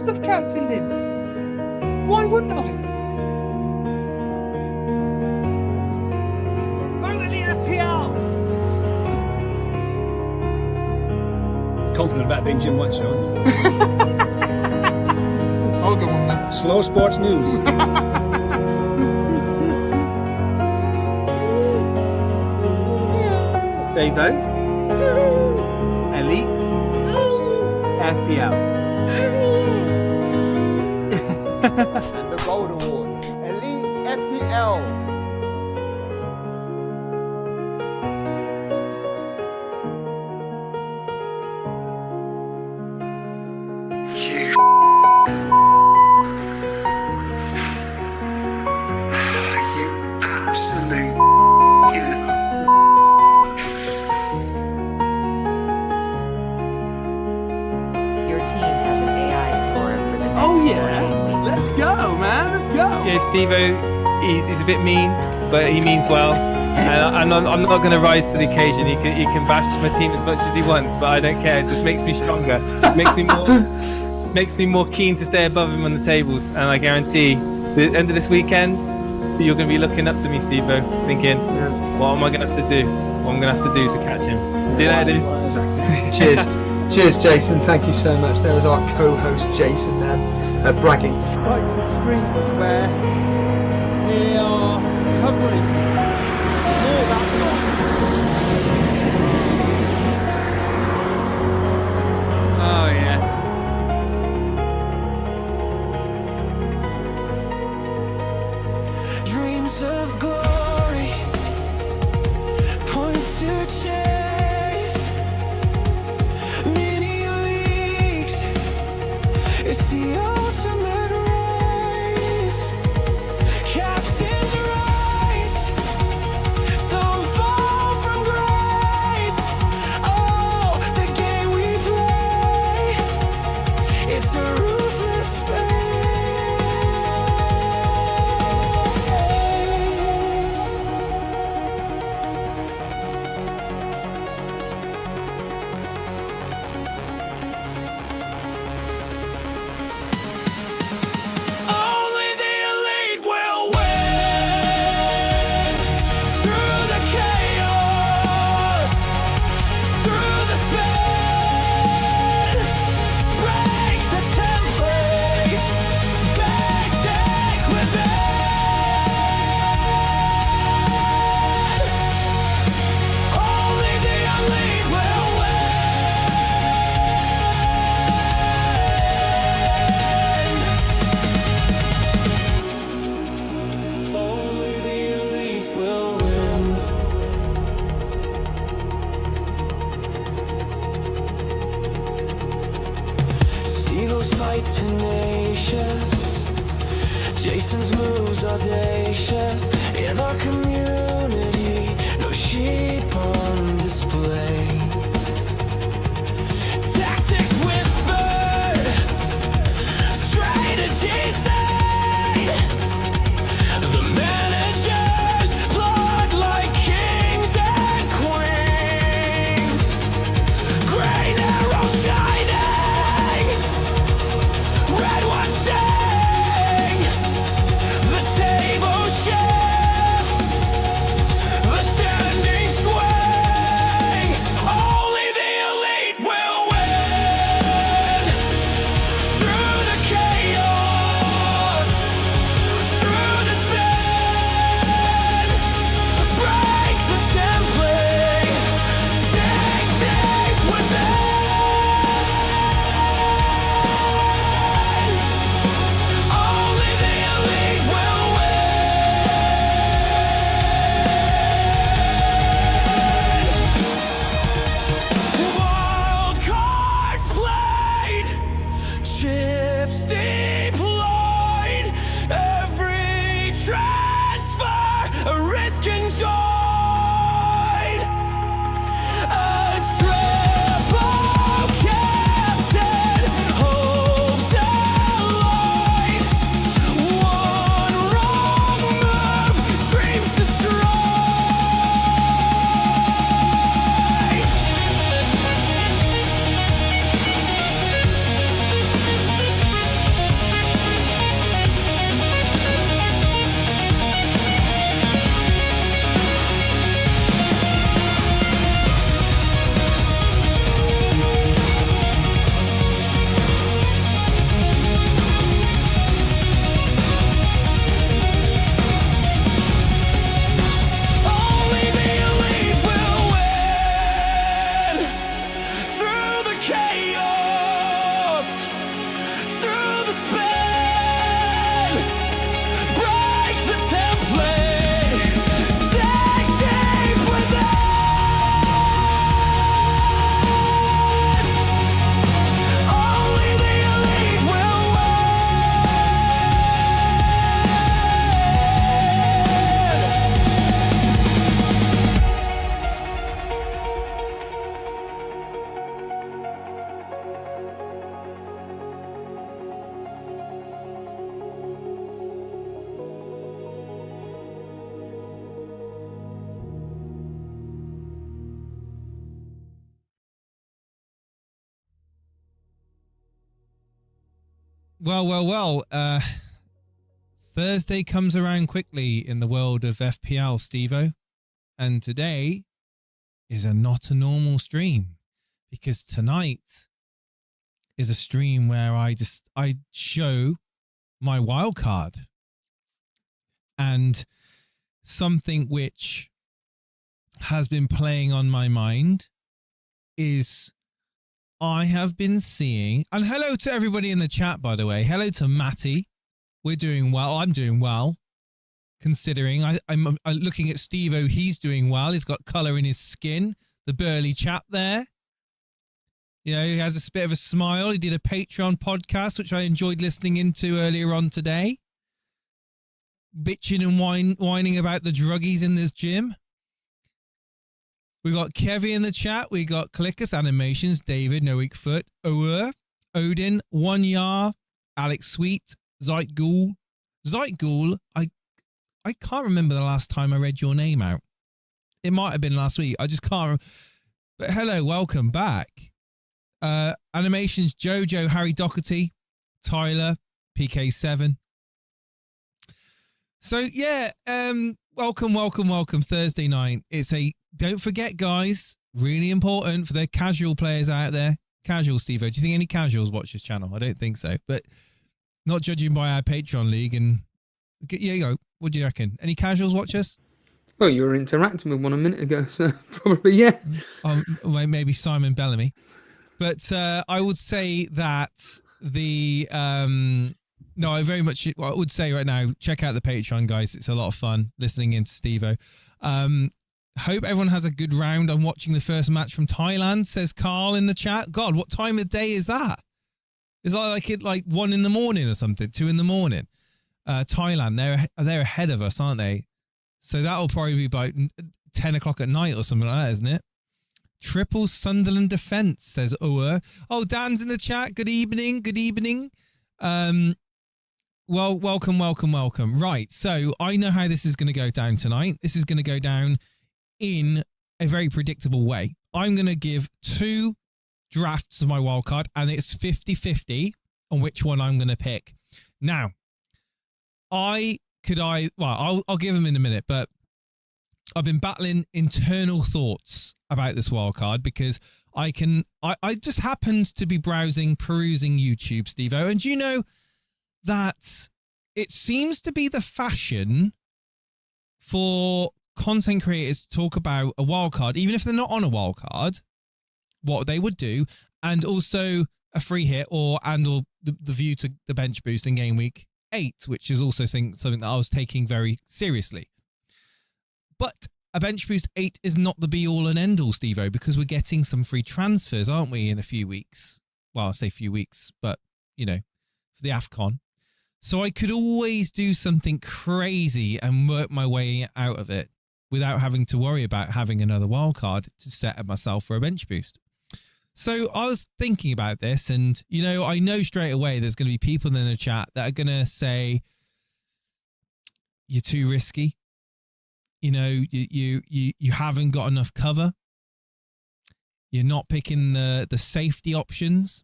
have captained him. Why wouldn't I? Vote Elite FPL! Confident about being Jim Whiteshaw, aren't you? I'll go on then. Slow sports news. Say vote. Elite FPL. And the Gold Award. Elite FPL. Your team has an AI score for the next Oh 4 yeah, game weeks. let's go, man. Let's go. Yeah, Steve-O, he's a bit mean, but he means well. And I'm not going to rise to the occasion. He can bash my team as much as he wants, but I don't care. It just makes me stronger. Makes me more keen to stay above him on the tables. And I guarantee, the end of this weekend, you're going to be looking up to me, Steve-O, thinking, what am I going to have to do? What I'm going to have to do to catch him. See you later, dude. Cheers. Cheers, Jason. Thank you so much. There was our co-host, Jason, there, bragging. Types of streams where we are covering more that not. Oh yes. Dreams of glory, points to chase, mini leagues, it's the ultimate race, captains rise, some fall from grace, oh, the game we play, it's a ruthless space. Only the elite will win through the chaos, through the spin, break the template, back deck within. Only the elite will win. Only the elite will win. Steve-O's fight tenacious, Jason's moves audacious. In our community, no sheep on display. Tactics whispered, strategy said. The managers blood like kings and queens. Green arrow shining, red one sting. The table shifts, the standing swing. Well. Thursday comes around quickly in the world of FPL, Stevo. And today is not a normal stream, because tonight is a stream where I show my wildcard. And something which has been playing on my mind is I have been seeing, and hello to everybody in the chat, by the way. Hello to Matty. We're doing well. I'm doing well, considering I'm looking at Steve-O. He's doing well. He's got colour in his skin. The burly chap there. You know, he has a bit of a smile. He did a Patreon podcast, which I enjoyed listening into earlier on today. Bitching and whining about the druggies in this gym. We got Kevy in the chat. We got Clickus Animations, David, No Weak Foot, Ower, Odin, One Yar, Alex Sweet, Zeitghoul. I can't remember the last time I read your name out. It might have been last week. I just can't. But hello, welcome back. Animations, Jojo, Harry Doherty, Tyler, PK7. So yeah, welcome Thursday night. Don't forget, guys, really important for the casual players out there. Casual, Steve. Do you think any casuals watch this channel? I don't think so, but not judging by our Patreon league. And yeah, you go. What do you reckon? Any casuals watch us? Well, you were interacting with one a minute ago, so probably yeah. Well, maybe Simon Bellamy, but I would say that no, I very much. Well, I would say right now, check out the Patreon, guys. It's a lot of fun listening into Steve-O. Hope everyone has a good round. I'm watching the first match from Thailand, says Carl in the chat. God, what time of day is that? Is that like 1 in the morning or something? 2 in the morning? Thailand, they're ahead of us, aren't they? So that'll probably be about 10 o'clock at night or something like that, isn't it? Triple Sunderland defense, says Ower. Oh, Dan's in the chat. Good evening. Well, welcome. Right, so I know how this is going to go down tonight. This is going to go down in a very predictable way. I'm going to give 2 drafts of my wildcard, and it's 50-50 on which one I'm going to pick. Now, I'll give them in a minute, but I've been battling internal thoughts about this wildcard because I just happened to be perusing YouTube, Steve-O, and you know that it seems to be the fashion for content creators to talk about a wildcard, even if they're not on a wildcard, what they would do, and also a free hit or the view to the bench boost in Gameweek 8, which is also something that I was taking very seriously. But a bench boost 8 is not the be-all and end-all, Steve-O, because we're getting some free transfers, aren't we, in a few weeks? Well, I say few weeks, but, you know, for the AFCON. So I could always do something crazy and work my way out of it without having to worry about having another wildcard to set myself for a bench boost. So I was thinking about this, and, you know, I know straight away there's going to be people in the chat that are going to say, you're too risky. You know, you haven't got enough cover. You're not picking the safety options.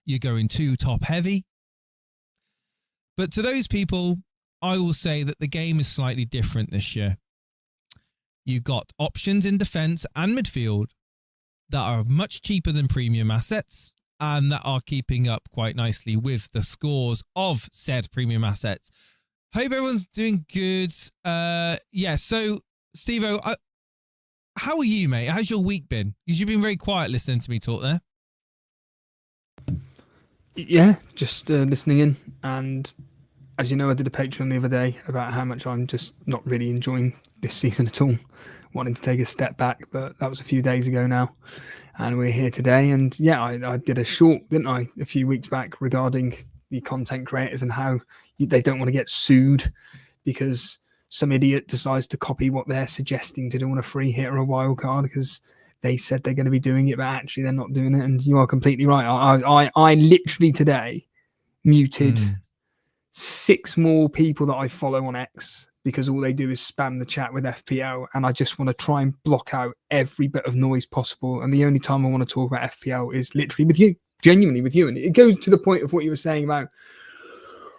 You're going too top heavy. But to those people, I will say that the game is slightly different this year. You've got options in defense and midfield that are much cheaper than premium assets and that are keeping up quite nicely with the scores of said premium assets. Hope everyone's doing good. Yeah, so, Steve-O, how are you, mate? How's your week been? Because you've been very quiet listening to me talk there. Yeah, just listening in. And as you know, I did a Patreon the other day about how much I'm just not really enjoying this season at all. Wanting to take a step back, but that was a few days ago now. And we're here today. And yeah, I did a short, didn't I, a few weeks back regarding the content creators and how they don't want to get sued because some idiot decides to copy what they're suggesting to do on a free hit or a wild card because they said they're going to be doing it, but actually they're not doing it. And you are completely right. I literally today muted 6 more people that I follow on X because all they do is spam the chat with FPL. And I just want to try and block out every bit of noise possible. And the only time I want to talk about FPL is literally with you. genuinely with you. And it goes to the point of what you were saying about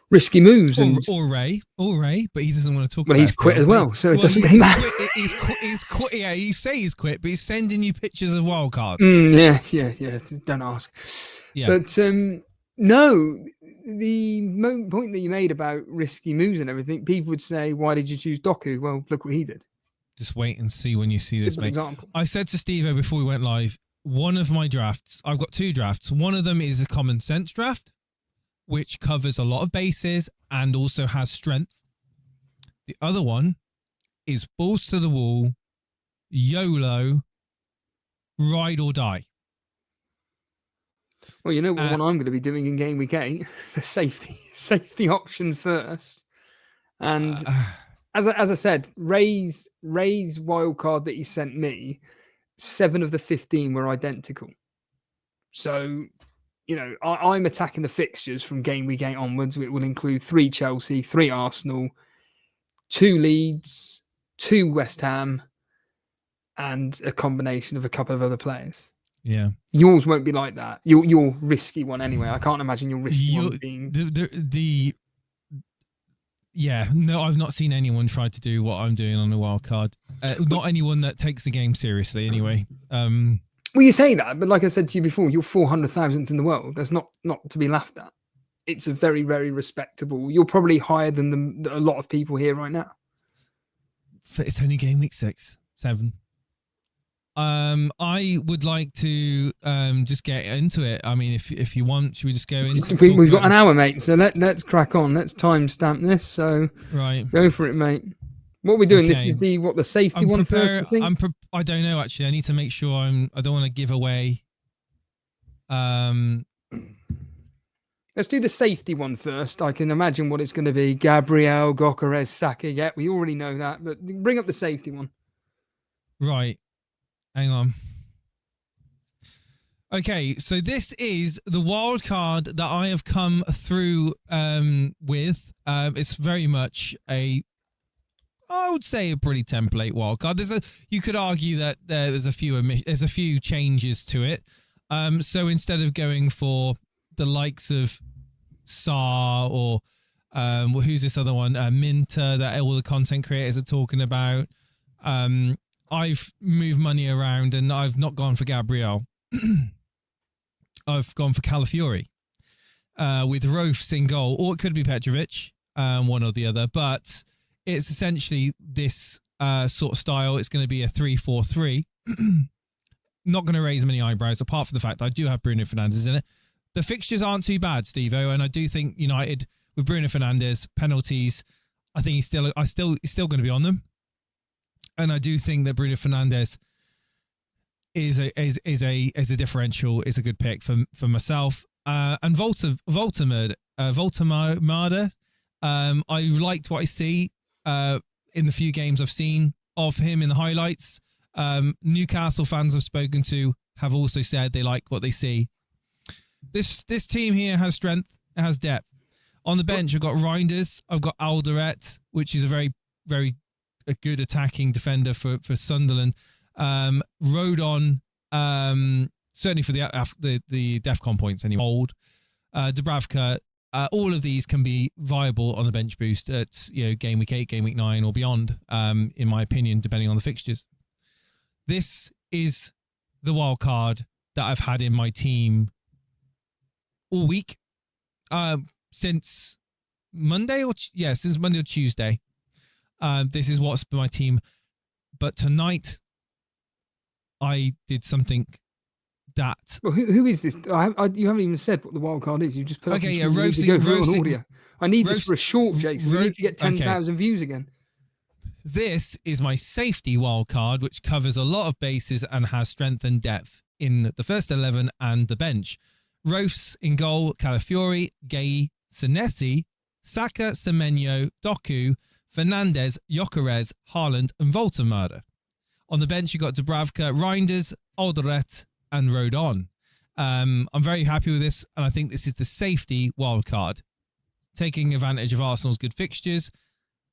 risky moves. Or Ray, but he doesn't want to talk well, about he's quit FPL, as well, so it doesn't really matter. He's quit. Yeah, you say he's quit, but he's sending you pictures of wildcards. Yeah. Don't ask. Yeah. But no, the point that you made about risky moves and everything, people would say, why did you choose Doku? Well, look what he did. Just wait and see when you see this, Simple mate. example. I said to Steve before we went live, one of my drafts, I've got 2 drafts. One of them is a common sense draft, which covers a lot of bases and also has strength. The other one is balls to the wall, YOLO, ride or die. Well, you know what one I'm going to be doing in game week 8? The safety option first. And as I said, Ray's wildcard that he sent me, 7 of the 15 were identical. So, you know, I'm attacking the fixtures from game week 8 onwards. It will include 3 Chelsea, 3 Arsenal, 2 Leeds, 2 West Ham, and a combination of a couple of other players. Yeah. Yours won't be like that. Your risky one anyway. I can't imagine your risky one being... Yeah, no, I've not seen anyone try to do what I'm doing on a wild card. Not anyone that takes the game seriously, anyway. Well, you say that, but like I said to you before, you're 400,000th in the world. That's not to be laughed at. It's a very, very respectable. You're probably higher than a lot of people here right now. It's only game week 6, 7. I would like to just get into it. I mean, if you want, should we just go into it? We've got an hour, mate, so let's crack on. Let's timestamp this. So right, go for it, mate. What are we doing? Okay. This is the safety one first, I think? I don't know, actually. I need to make sure I don't want to give away. Let's do the safety one first. I can imagine what it's going to be. Gabriel, Gyökeres, Saka. Yeah, we already know that, but bring up the safety one. Right. Hang on. Okay, so this is the wild card that I have come through with. It's very much I would say a pretty template wild card. You could argue that there's a few changes to it. So instead of going for the likes of Saar or who's this other one, Minter, that all the content creators are talking about, I've moved money around and I've not gone for Gabriel. I've gone for Calafiori with Rofs in goal, or it could be Petrovic, one or the other. But it's essentially this sort of style. It's going to be a 3-4-3. Not going to raise many eyebrows, apart from the fact I do have Bruno Fernandes in it. The fixtures aren't too bad, Steve-O, and I do think United with Bruno Fernandes, penalties, I think he's still going to be on them. And I do think that Bruno Fernandes is a differential, is a good pick for myself. And Voltemade, I liked what I see in the few games I've seen of him in the highlights. Newcastle fans I've spoken to have also said they like what they see. This team here has strength, it has depth. On the bench, I've got Reinders, I've got Alderette, which is a very, very a good attacking defender for Sunderland. Rodon, certainly for the DEFCON points anyway. Old, Dubravka, all of these can be viable on the bench boost at game week 8, game week 9, or beyond. In my opinion, depending on the fixtures. This is the wild card that I've had in my team all week, since Monday or Tuesday. This is what's been my team. But tonight, I did something that... Well, who is this? You haven't even said what the wild card is. You just put okay, up Roasting audio. I need this for a short, Jason. We need to get 10,000 views again. This is my safety wild card, which covers a lot of bases and has strength and depth in the first 11 and the bench. Rofs in goal, Calafiori, Gay, Senesi, Saka, Semenyo, Doku, Fernandes, Gyökeres, Haaland, and Voltemade. On the bench, you've got Dubravka, Reinders, Alderette, and Rodon. I'm very happy with this, and I think this is the safety wildcard. Taking advantage of Arsenal's good fixtures,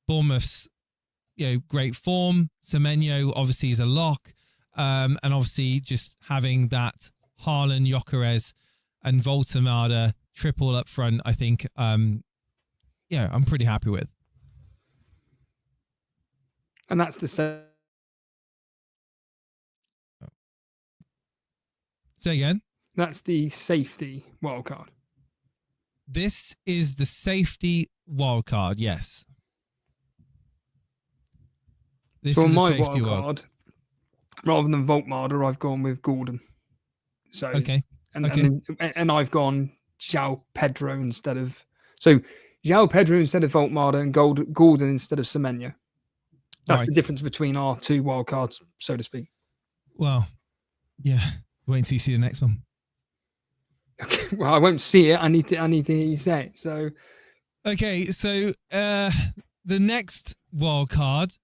Bournemouth's great form, Semenyo obviously is a lock, and obviously just having that Haaland, Gyökeres and Voltamada triple up front, I think, I'm pretty happy with. And that's the same. Say again? That's the safety wildcard. This is the safety wildcard, yes. This So is on a my safety wildcard, rather than Voltmarder, I've gone with Gordon. So Okay. And I've gone João Pedro instead of Voltmarder and Gordon instead of Semenyo. That's the difference between our two wildcards, so to speak. Well, yeah. Wait until you see the next one. Okay, well, I won't see it. I need to hear you say it. So, okay. So the next wildcard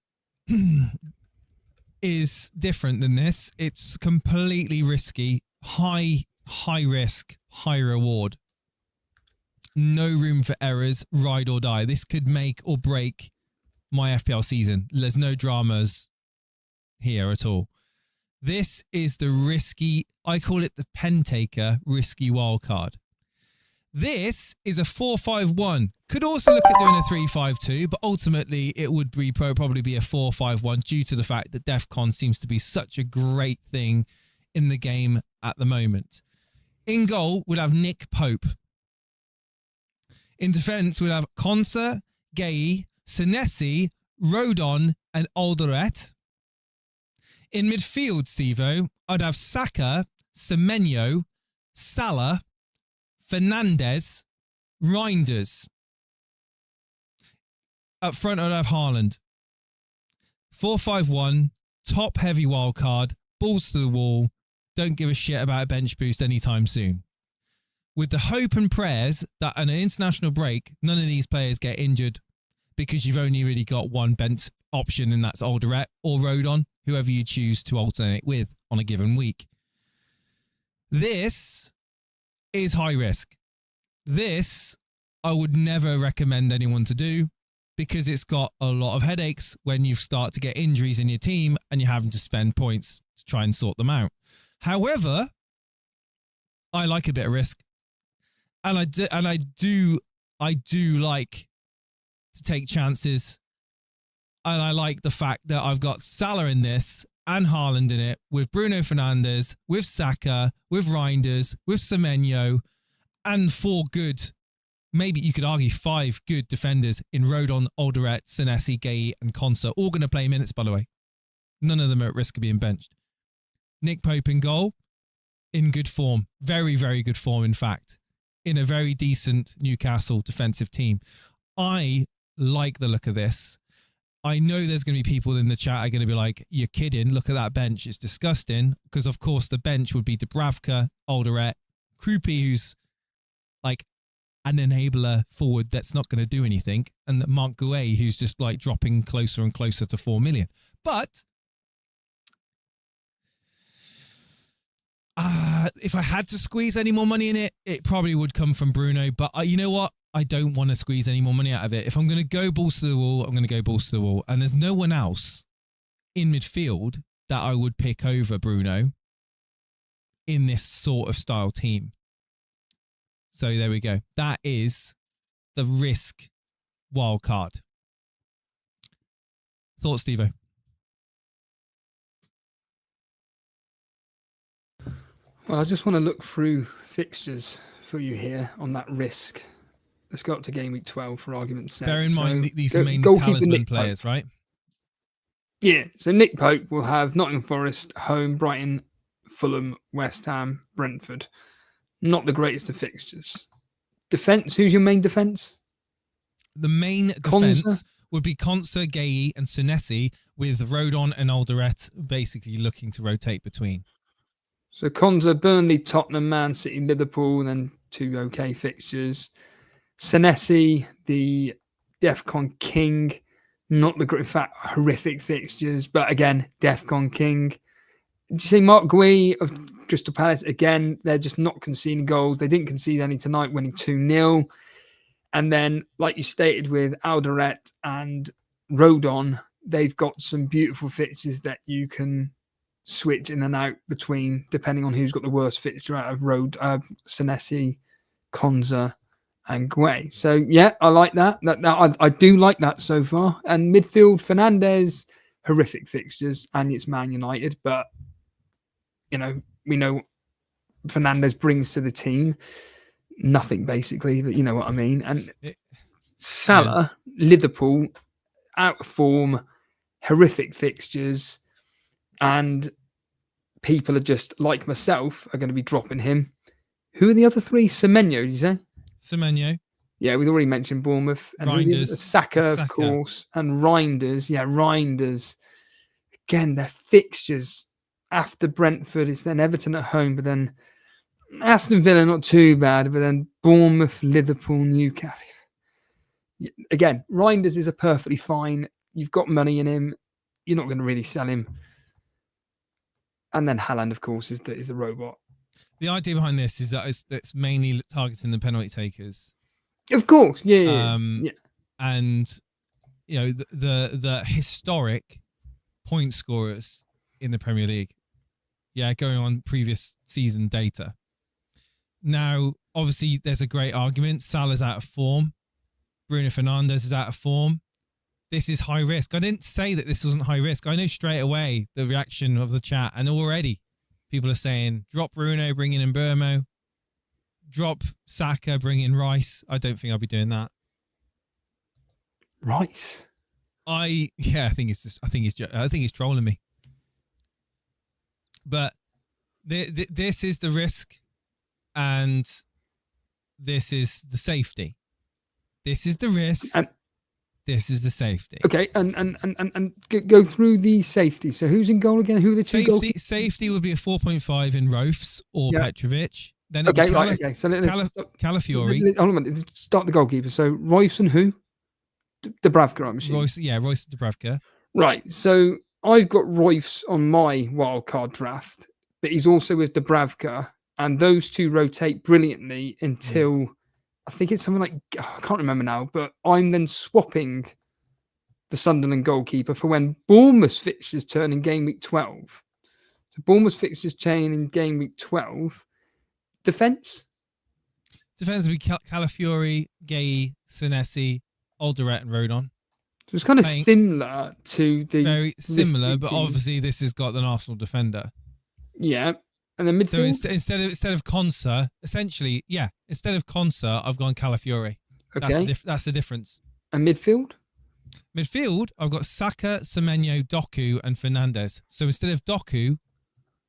is different than this. It's completely risky, high risk, high reward. No room for errors, ride or die. This could make or break my FPL season. There's no dramas here at all. This is the risky, I call it the pen taker risky wildcard. This is a 4-5-1. Could also look at doing a 3-5-2, but ultimately it would be probably be a 4-5-1 due to the fact that DEFCON seems to be such a great thing in the game at the moment. In goal, we'll have Nick Pope. In defence, we'll have Konsa, Gay, Senesi, Rodon, and Alderete. In midfield, Stevo, I'd have Saka, Semenyo, Salah, Fernandez, Reinders. Up front, I'd have Haaland. 4-5-1, top heavy wildcard, balls to the wall, don't give a shit about a bench boost anytime soon. With the hope and prayers that on an international break, none of these players get injured because you've only really got one bench option, and that's Alderete or Rodon, whoever you choose to alternate with on a given week. This is high risk. This I would never recommend anyone to do because it's got a lot of headaches when you start to get injuries in your team and you're having to spend points to try and sort them out. However, I like a bit of risk. And I do like to take chances. And I like the fact that I've got Salah in this and Haaland in it, with Bruno Fernandes, with Saka, with Reinders, with Semenyo, and 4 good, maybe you could argue 5 good defenders in Rodon, Alderete, Senesi, Gay, and Konsa. All going to play minutes, by the way. None of them are at risk of being benched. Nick Pope in goal, in good form. Very, very good form, in fact. In a very decent Newcastle defensive team. I like the look of this. I know there's going to be people in the chat are going to be like, you're kidding, look at that bench, it's disgusting. Because, of course, the bench would be Dubravka, Alderete, Krupi, who's like an enabler forward that's not going to do anything, and Mark Gouet, who's just like dropping closer and closer to 4 million. But if I had to squeeze any more money in it, it probably would come from Bruno. But you know what? I don't want to squeeze any more money out of it. If I'm going to go balls to the wall, I'm going to go balls to the wall. And there's no one else in midfield that I would pick over Bruno in this sort of style team. So there we go. That is the risk wild card. Thoughts, Stevo? Well, I just want to look through fixtures for you here on that risk. Let's go up to game week 12 for argument's sake. Bear in mind these are mainly talisman players, right? Yeah. So Nick Pope will have Nottingham Forest, home, Brighton, Fulham, West Ham, Brentford. Not the greatest of fixtures. Defence, who's your main defence? The main defence would be Konsa, Gay, and Senesi, with Rodon and Alderete basically looking to rotate between. So Konsa, Burnley, Tottenham, Man City, Liverpool, and then 2 okay fixtures. Senesi, the DEFCON King, not the in fact horrific fixtures, but again, DEFCON King. Did you see Mark Gouet of Crystal Palace? Again, they're just not conceding goals. They didn't concede any tonight, winning 2-0. And then, like you stated with Alderete and Rodon, they've got some beautiful fixtures that you can switch in and out between, depending on who's got the worst fixture out of Senesi, Konza, and Guay. So yeah, I like that. I do like that so far. And midfield, Fernandez, horrific fixtures, and it's Man United, but we know Fernandez brings to the team nothing basically, but you know what I mean. And Salah, Liverpool, out of form, horrific fixtures, and people are just like myself are going to be dropping him. Who are the other three? Semenyo, did you say? Semenyo. Yeah, we've already mentioned Bournemouth. And Reinders. Saka, of course, and Reinders. Yeah, Reinders. Again, their fixtures after Brentford, it's then Everton at home, but then Aston Villa, not too bad, but then Bournemouth, Liverpool, Newcastle. Again, Reinders is a perfectly fine. You've got money in him. You're not going to really sell him. And then Haaland, of course, is the robot. The idea behind this is that it's mainly targeting the penalty takers. Of course, yeah. And the historic point scorers in the Premier League. Yeah, going on previous season data. Now, obviously, there's a great argument. Salah's out of form. Bruno Fernandes is out of form. This is high risk. I didn't say that this wasn't high risk. I know straight away the reaction of the chat, and already people are saying, drop Bruno, bring in Mbeumo. Drop Saka, bring in Rice. I don't think I'll be doing that. Rice? I think he's trolling me. But this is the risk, and this is the safety. This is the risk. This is the safety. Okay, and go through the safety. So who's in goal again? Who are the two goals? Safety would be a 4.5 in Rofs or Petrovic. Then okay, right. Okay, so let's Calafiori. Hold on a minute. Start the goalkeeper. So Royce and who? Dubravka, I'm assuming. Royce Dubravka. Right. So I've got Royce on my wildcard draft, but he's also with Dubravka, and those two rotate brilliantly until I think it's something like, I can't remember now, but I'm then swapping the Sunderland goalkeeper for when Bournemouth fixtures turn in game week 12. So Bournemouth fixtures chain in game week 12. Defence would be Calafiori, Gay, Senesi, Alderette, and Rodon. So it's kind of similar to the... Very similar, but obviously this has got an Arsenal defender. Yeah. And then midfield? So instead of Konsa, essentially, instead of Konsa, I've gone Calafiori. Okay. That's the difference. And midfield? Midfield, I've got Saka, Semenyo, Doku, and Fernandez. So instead of Doku,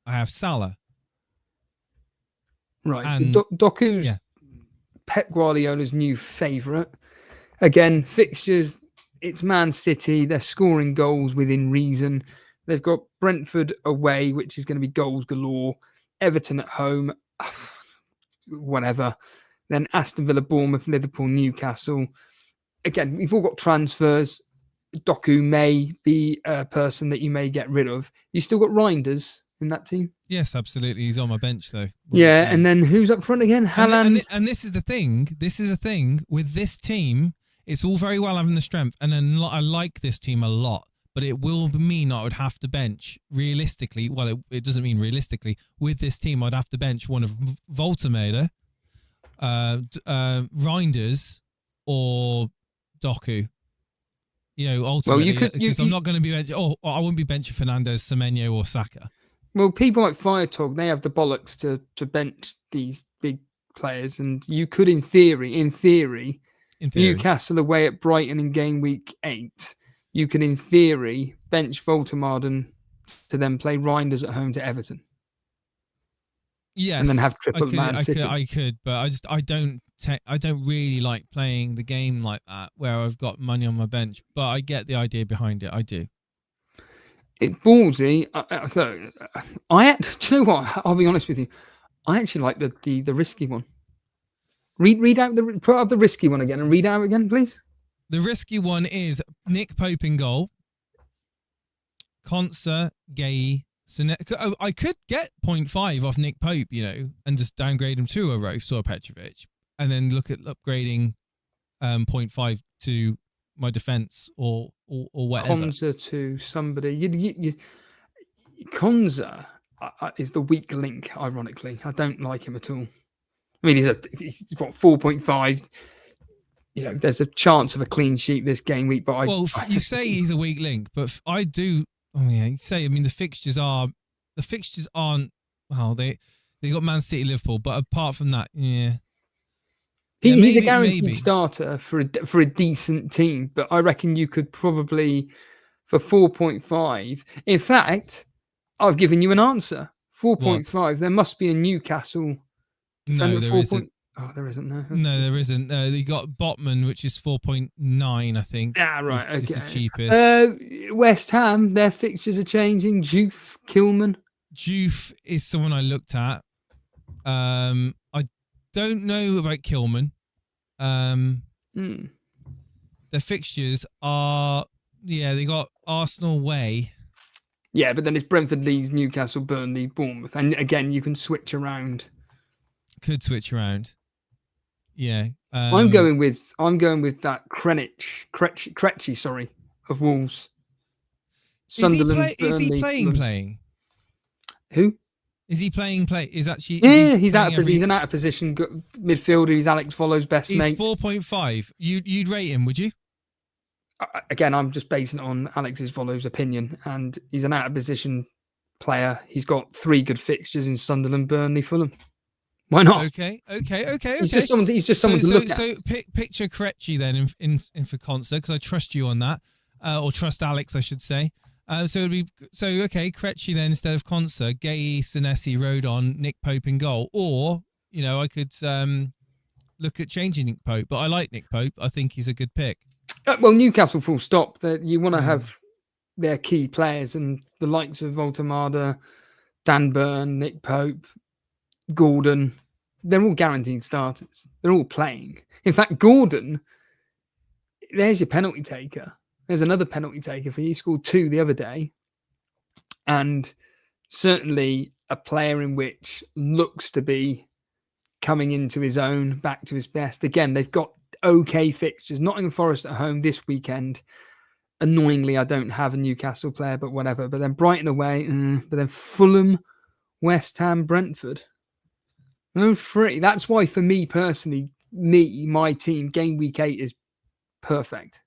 I have Salah. Right. And, so Doku's Pep Guardiola's new favourite. Again, fixtures, it's Man City. They're scoring goals within reason. They've got Brentford away, which is going to be goals galore. Everton at home, whatever. Then Aston Villa, Bournemouth, Liverpool, Newcastle. Again, we've all got transfers. Doku may be a person that you may get rid of. You still got Reinders in that team? Yes, absolutely. He's on my bench, though. Yeah, and then who's up front again? Haaland. And this is the thing. This is the thing with this team. It's all very well having the strength, and then I like this team a lot. But it will mean I would have to bench realistically. Well, it doesn't mean realistically. With this team, I'd have to bench one of Voltemade, Reinders, or Doku. Ultimately, because I'm not going to be I wouldn't be benching Fernandez, Semenyo, or Saka. Well, people like Firetalk, they have the bollocks to bench these big players, and you could, in theory, Newcastle away at Brighton in game week 8. You can, in theory, bench Voltemade to then play Reinders at home to Everton. Yes, and then have triple Man City. I could, but I don't really like playing the game like that, where I've got money on my bench. But I get the idea behind it. I do. It's ballsy. Do you know what? I'll be honest with you. I actually like the risky one. Read out put up the risky one again and read out again, please. The risky one is Nick Pope in goal. Konsa, Gay, I could get 0.5 off Nick Pope, and just downgrade him to a Rofs or a Petrovic, and then look at upgrading 0.5 to my defence or whatever. Konsa to somebody. Konza is the weak link, ironically. I don't like him at all. I mean, he's what, 4.5. There's a chance of a clean sheet this game week, but you say he's a weak link, but I do. Oh yeah, you say. I mean, the fixtures aren't. Well, they got Man City, Liverpool, but apart from that, yeah. He's a guaranteed starter for a decent team, but I reckon you could probably for 4.5. In fact, I've given you an answer. 4.5. There must be a Newcastle. No, there isn't. Oh, there isn't. No, there isn't. You got Botman, which is 4.9, I think. Ah, right. Okay. It's the cheapest. West Ham, their fixtures are changing. Juve, Kilman. Juve is someone I looked at. I don't know about Kilman. Their fixtures are, they got Arsenal away. Yeah, but then it's Brentford, Leeds, Newcastle, Burnley, Bournemouth, and again you can switch around. Could switch around. Yeah. I'm going with that Krejci, sorry, of Wolves. Sunderland. Is he playing? Who? Is he playing? Is actually? Yeah, he's out of. He's an out of position midfielder. He's Alex Vollo's best mate. He's 4.5. You'd rate him, would you? Again, I'm just basing it on Alex's Vollo's opinion, and he's an out of position player. He's got 3 good fixtures in Sunderland, Burnley, Fulham. Why not? Okay. He's just someone to look at. So picture Krejci then in for concert, because I trust you on that, or trust Alex, I should say. Krejci then instead of Konsa, Gay, Senesi, Rodon, Nick Pope in goal, or I could look at changing Nick Pope, but I like Nick Pope. I think he's a good pick. Well, Newcastle, full stop. That you want to have their key players, and the likes of Voltamada, Dan Burn, Nick Pope, Gordon. They're all guaranteed starters. They're all playing. In fact, Gordon, there's your penalty taker. There's another penalty taker for you. He scored 2 the other day. And certainly a player in which looks to be coming into his own, back to his best. Again, they've got okay fixtures. Nottingham Forest at home this weekend. Annoyingly, I don't have a Newcastle player, but whatever. But then Brighton away. But then Fulham, West Ham, Brentford. No free. That's why for me personally, my team, game week 8 is perfect.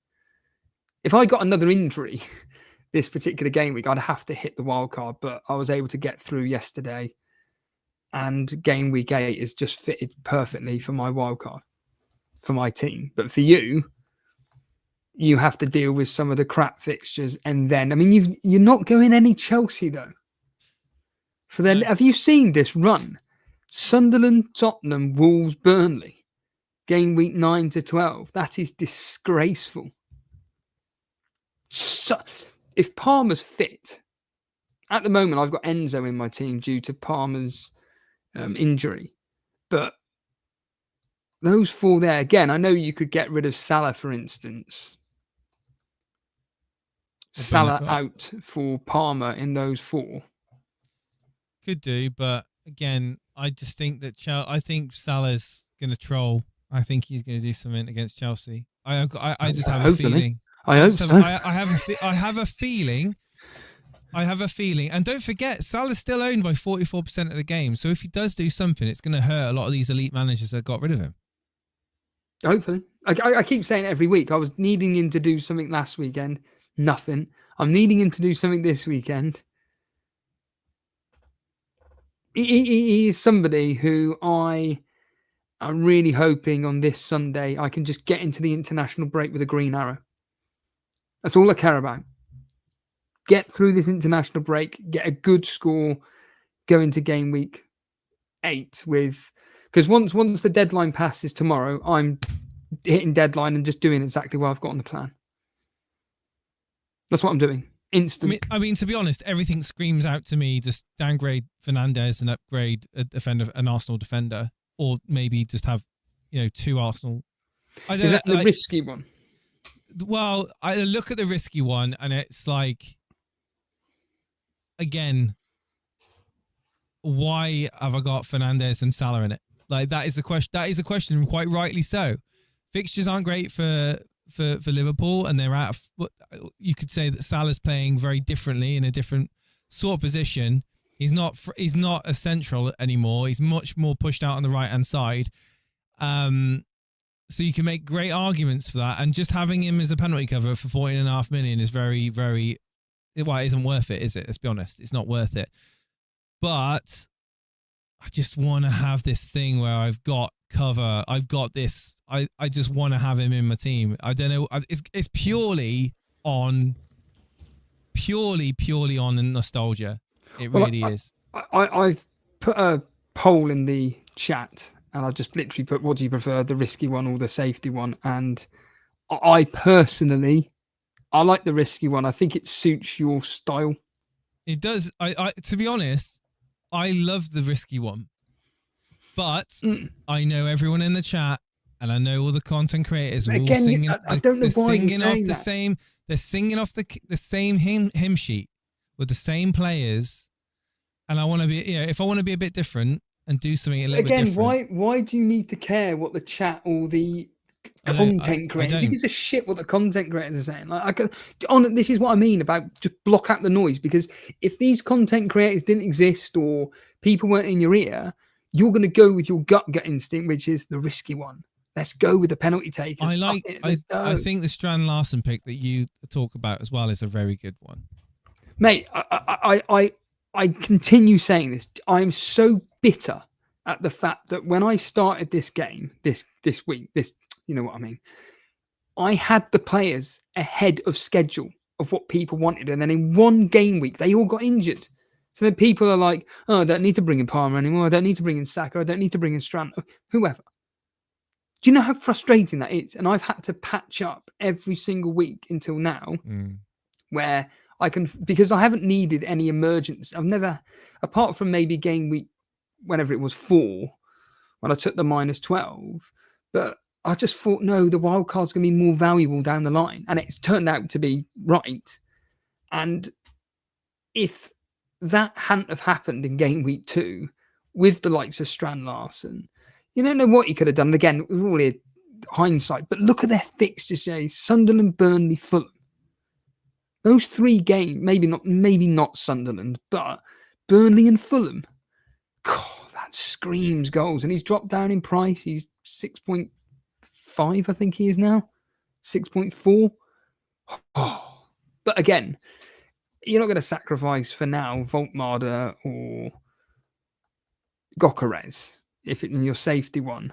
If I got another injury this particular game week, I'd have to hit the wild card, but I was able to get through yesterday, and game week 8 is just fitted perfectly for my wild card, for my team. But for you, you have to deal with some of the crap fixtures, and then, I mean, you're not going any Chelsea though. Have you seen this run? Sunderland, Tottenham, Wolves, Burnley, game week 9 to 12. That is disgraceful. So, if Palmer's fit, at the moment I've got Enzo in my team due to Palmer's injury, but those 4 there, again, I know you could get rid of Salah, for instance. Salah out for Palmer in those 4. Could do, but again, I just think that I think Salah's going to troll. I think he's going to do something against Chelsea. I just have a feeling. I hope so. I have a feeling. And don't forget, Salah's still owned by 44% of the game. So if he does do something, it's going to hurt a lot of these elite managers that got rid of him. Hopefully. I keep saying it every week. I was needing him to do something last weekend. Nothing. I'm needing him to do something this weekend. He is somebody who I am really hoping on this Sunday I can just get into the international break with a green arrow. That's all I care about. Get through this international break, get a good score, go into game week 8 with... Because once the deadline passes tomorrow, I'm hitting deadline and just doing exactly what I've got on the plan. That's what I'm doing. Instant. I mean, to be honest, everything screams out to me: just downgrade Fernandes and upgrade an Arsenal defender, or maybe just have 2 Arsenal. Is that the risky one? Well, I look at the risky one, and it's like, again, why have I got Fernandes and Salah in it? Like, that is a question. That is a question, quite rightly so. Fixtures aren't great for Liverpool, and they're out of. You could say that Salah's playing very differently in a different sort of position. He's not a central anymore. He's much more pushed out on the right hand side. So you can make great arguments for that. And just having him as a penalty cover for 14.5 million is very, very, well, it isn't worth it, is it? Let's be honest. It's not worth it. But I just want to have this thing where I've got cover. I've got this. I just want to have him in my team. I don't know. It's purely on nostalgia. It really is. I've put a poll in the chat and I've just literally put, what do you prefer, the risky one or the safety one? And I personally, I like the risky one. I think it suits your style. It does. I to be honest, I love the risky one. But I know everyone in the chat and I know all the content creators are all singing. I don't know why singing off the that. same. They're singing off the same hymn sheet with the same players. And I want to be, if I want to be a bit different and do something a little bit different. Why do you need to care what the chat or the content creators? You give a shit what the content creators are saying. Like, this is what I mean about just block out the noise, because if these content creators didn't exist or people weren't in your ear, you're going to go with your gut instinct, which is the risky one. Let's go with the penalty takers. I think the Strand Larson pick that you talk about as well is a very good one. Mate, I continue saying this. I'm so bitter at the fact that when I started this game, this week, you know what I mean, I had the players ahead of schedule of what people wanted. And then in one game week, they all got injured. So then people are like, oh, I don't need to bring in Palmer anymore. I don't need to bring in Saka. I don't need to bring in Strand, whoever. Do you know how frustrating that is? And I've had to patch up every single week until now where I can, because I haven't needed any emergence. I've never, apart from maybe game week, whenever it was 4, when I took the -12, but I just thought, no, the wild card's going to be more valuable down the line. And it's turned out to be right. And if that hadn't have happened in game week 2 with the likes of Strand Larson, you don't know what he could have done. Again, we're all here hindsight, but look at their fixtures, Jay. Sunderland, Burnley, Fulham. Those 3 games, maybe not Sunderland, but Burnley and Fulham. God, that screams goals. And he's dropped down in price. He's 6.5, I think he is now. 6.4. Oh. But again, you're not going to sacrifice for now Voltmarder or Gokares if it's in your safety one.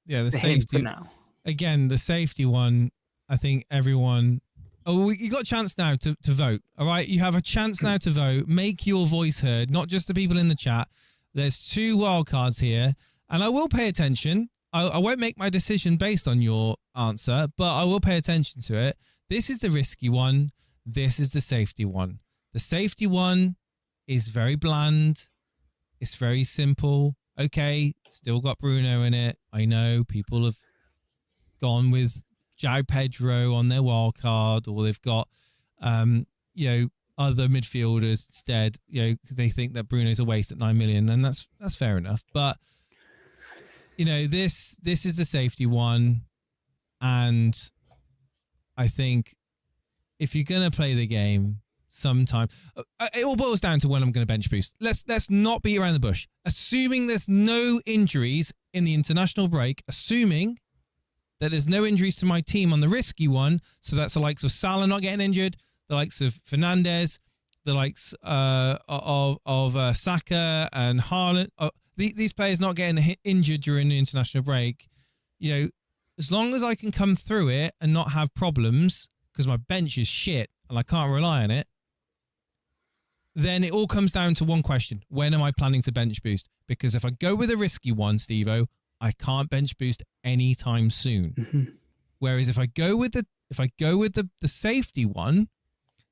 Yeah, the safety for now. Again, the safety one, I think everyone. Oh, you got a chance now to vote. All right, you have a chance now to vote. Make your voice heard, not just the people in the chat. There's 2 wildcards here, and I will pay attention. I won't make my decision based on your answer, but I will pay attention to it. This is the risky one. This is the safety one. The safety one is very bland. It's very simple. Okay, still got Bruno in it. I know people have gone with João Pedro on their wild card, or they've got, other midfielders instead. Because they think that Bruno's a waste at 9 million, and that's fair enough. But this is the safety one, and I think if you're gonna play the game, sometime it all boils down to when I'm going to bench boost. Let's not beat around the bush. Assuming there's no injuries in the international break, assuming that there's no injuries to my team on the risky one, so that's the likes of Salah not getting injured, the likes of Fernandes, the likes of Saka and Haaland, these players not getting injured during the international break. As long as I can come through it and not have problems, because my bench is shit and I can't rely on it, then it all comes down to one question. When am I planning to bench boost? Because if I go with a risky one, Steve-O, I can't bench boost anytime soon. Mm-hmm. Whereas if I go with the safety one,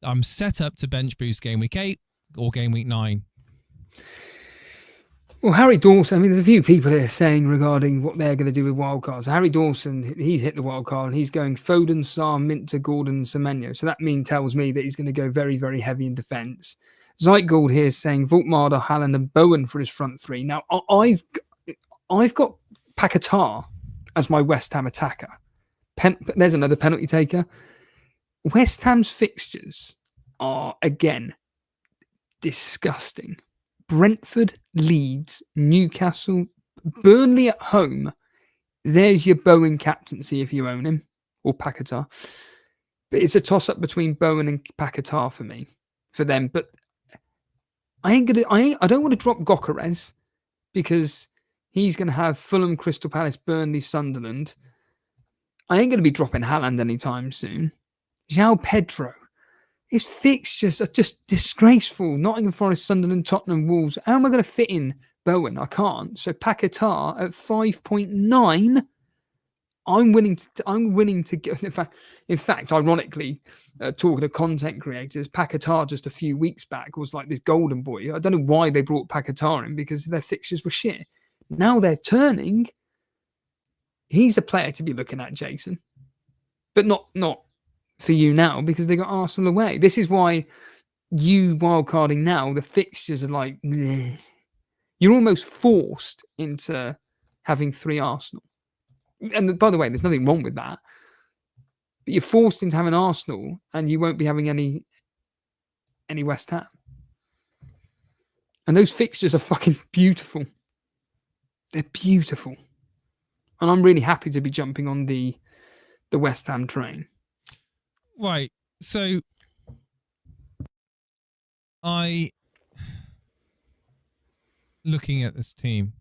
I'm set up to bench boost game week 8 or game week 9. Well, Harry Dawson, there's a few people here saying regarding what they're going to do with wildcards. Harry Dawson, he's hit the wildcard and he's going Foden, Sarr, Minter, Gordon, Semenyo. So that tells me that he's going to go very, very heavy in defence. Zeitgold here is saying Voltmarder, Haaland and Bowen for his front 3. Now, I've got Paquetá as my West Ham attacker. There's another penalty taker. West Ham's fixtures are, again, disgusting. Brentford, Leeds, Newcastle, Burnley at home. There's your Bowen captaincy if you own him, or Paquetá. But it's a toss-up between Bowen and Paquetá for them. But I don't want to drop Gyökeres because he's going to have Fulham, Crystal Palace, Burnley, Sunderland. I ain't going to be dropping Haaland anytime soon. João Pedro. His fixtures are just disgraceful. Nottingham Forest, Sunderland, Tottenham, Wolves. How am I going to fit in Bowen? I can't. So Paquetá at 5.9. I'm willing to get. In fact, ironically, talking to content creators, Paquetá just a few weeks back was like this golden boy. I don't know why they brought Paquetá in because their fixtures were shit. Now they're turning. He's a player to be looking at, Jason, but not for you now because they got Arsenal away. This is why you wildcarding now. The fixtures are like bleh. You're almost forced into having 3 Arsenal. And by the way, there's nothing wrong with that. But you're forced into having Arsenal, and you won't be having any West Ham. And those fixtures are fucking beautiful. They're beautiful. And I'm really happy to be jumping on the West Ham train. Right. So looking at this team,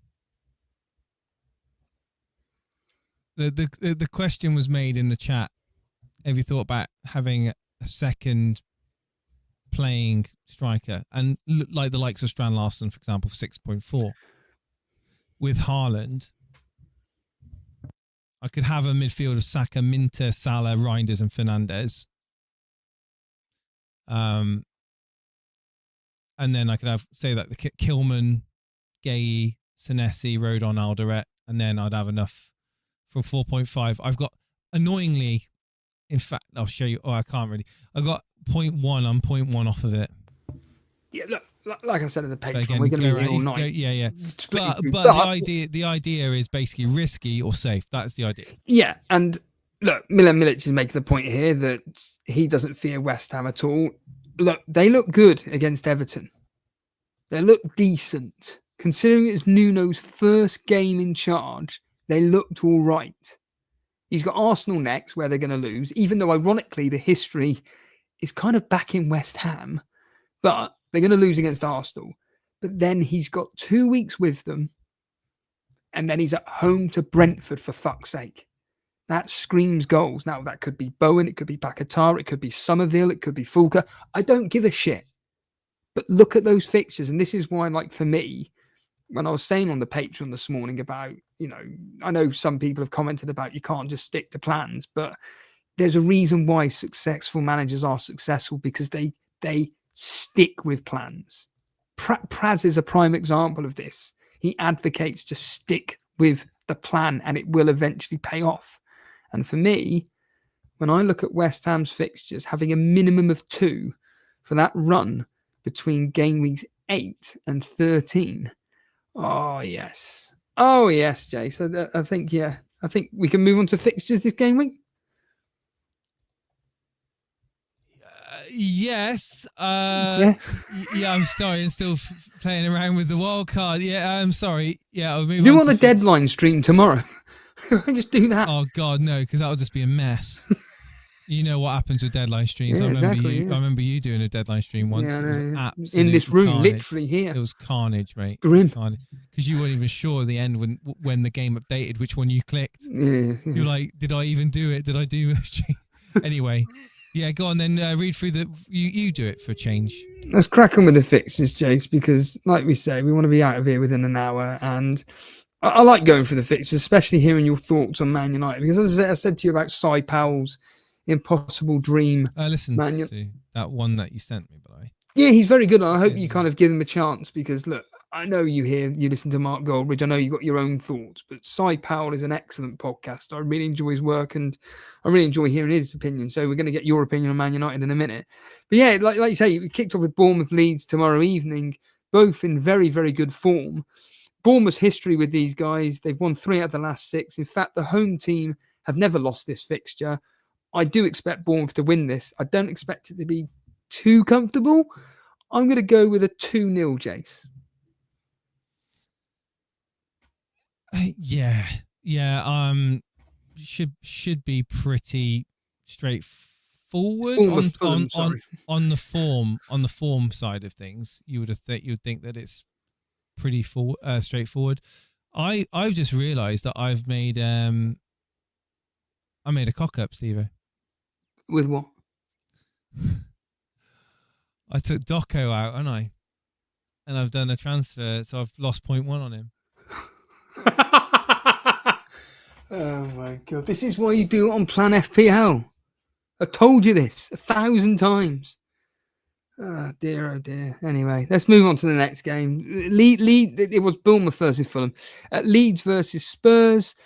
the question was made in the chat. Have you thought about having a second playing striker? And like the likes of Strand Larsen, for example, for 6.4. With Haaland, I could have a midfield of Saka, Minter, Salah, Reinders and Fernandes. And then I could have, say, like the Kilman, Gay, Senesi, Rodon, Alderete, and then I'd have enough for 4.5. I've got, annoyingly, in fact, I'll show you. Oh, I can't really. I got 0.1. I'm 0.1 off of it. Yeah, look, like I said in the Patreon, again, we're going to be here all night. Yeah. But the idea is basically risky or safe. That's the idea. Yeah, and look, Milan Milic is making the point here that he doesn't fear West Ham at all. Look, they look good against Everton. They look decent. Considering it's Nuno's first game in charge, they looked all right. He's got Arsenal next, where they're going to lose, even though, ironically, the history is kind of back in West Ham. But they're going to lose against Arsenal. But then he's got 2 weeks with them. And then he's at home to Brentford, for fuck's sake. That screams goals. Now, that could be Bowen, it could be Paquetá, it could be Somerville, it could be Fulker. I don't give a shit. But look at those fixtures. And this is why, like, for me, when I was saying on the Patreon this morning about, I know some people have commented about you can't just stick to plans, but there's a reason why successful managers are successful, because they stick with plans. Praz is a prime example of this. He advocates to stick with the plan and it will eventually pay off. And for me, when I look at West Ham's fixtures, having a minimum of 2 for that run between game weeks 8 and 13. Oh, yes. Oh, yes, Jay. So I think we can move on to fixtures this game week. Yes. Yeah, I'm sorry. I'm still playing around with the wild card. Yeah, I'm sorry. Yeah, I'll move on. Do on a deadline stream tomorrow. I just do that. Oh, God, no, because that would just be a mess. You know what happens with deadline streams. Yeah, I remember you doing a deadline stream once. Yeah, it was absolutely in this room, carnage. literally here. It was carnage, mate. Grim. Because you weren't even sure at the end when the game updated which one you clicked. Yeah. You're like, did I even do it? Did I do it? Anyway, yeah, go on then. Read through you do it for a change. Let's crack on with the fixtures, Jace, because like we say, we want to be out of here within an hour. And I like going through the fixtures, especially hearing your thoughts on Man United, because as I said to you about Cy Powell's impossible dream. Listen to that one that you sent me, by the way. Yeah, he's very good. I hope you kind of give him a chance, because look, I know you listen to Mark Goldbridge. I know you got your own thoughts, but Cy Powell is an excellent podcast. I really enjoy his work and I really enjoy hearing his opinion. So we're going to get your opinion on Man United in a minute. But yeah, like you say, we kicked off with Bournemouth Leeds tomorrow evening, both in very, very good form. Bournemouth's history with these guys, they've won 3 out of the last 6. In fact, the home team have never lost this fixture. I do expect Bournemouth to win this. I don't expect it to be too comfortable. I'm going to go with a 2-0, Jace. Yeah. Should be pretty straightforward Fulham, sorry. on the form side of things. You would think that it's pretty straightforward. I've just realised that I made a cock up, Steve. With what? I took Doco out, and I've done a transfer, so I've lost 0.1 on him. Oh my god! This is why you do it on Plan FPL. I told you this 1,000 times. Oh dear. Anyway, let's move on to the next game. Leeds. It was Bournemouth versus Fulham. Leeds versus Spurs.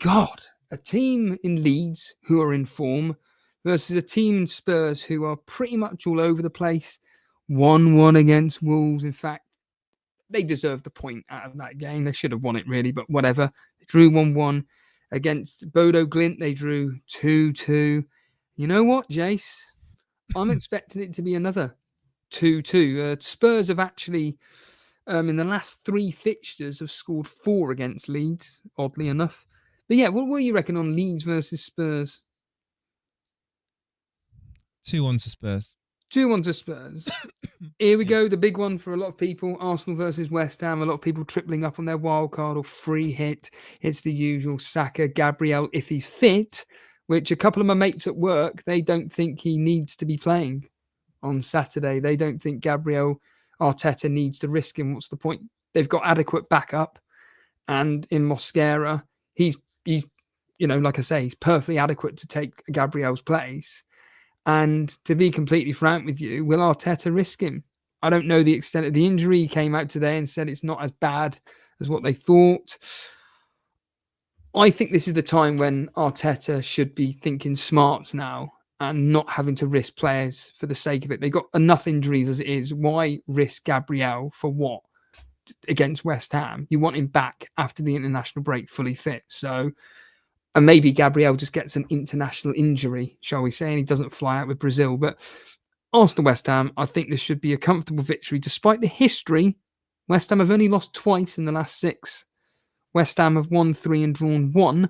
God, a team in Leeds who are in form versus a team in Spurs who are pretty much all over the place. 1-1 against Wolves. In fact, they deserved the point out of that game. They should have won it, really, but whatever. They drew 1-1 against Bodo Glimt. They drew 2-2. You know what, Jace? I'm expecting it to be another 2-2. Spurs have actually, in the last 3 fixtures, have scored 4 against Leeds, oddly enough. But yeah, what you reckon on Leeds versus Spurs? 2-1 to Spurs. 2-1 to Spurs. Here we go, the big one for a lot of people. Arsenal versus West Ham. A lot of people tripling up on their wildcard or free hit. It's the usual Saka, Gabriel, if he's fit, which a couple of my mates at work, they don't think he needs to be playing on Saturday. They don't think Gabriel Arteta needs to risk him. What's the point? They've got adequate backup. And in Mosquera, he's like I say, he's perfectly adequate to take Gabriel's place. And to be completely frank with you, will Arteta risk him? I don't know the extent of the injury. He came out today and said it's not as bad as what they thought. I think this is the time when Arteta should be thinking smart now and not having to risk players for the sake of it. They've got enough injuries as it is. Why risk Gabriel for what? Against West Ham. You want him back after the international break fully fit. So... And maybe Gabriel just gets an international injury, shall we say, and he doesn't fly out with Brazil. But Arsenal-West Ham, I think this should be a comfortable victory. Despite the history, West Ham have only lost twice in the last 6. West Ham have won 3 and drawn 1.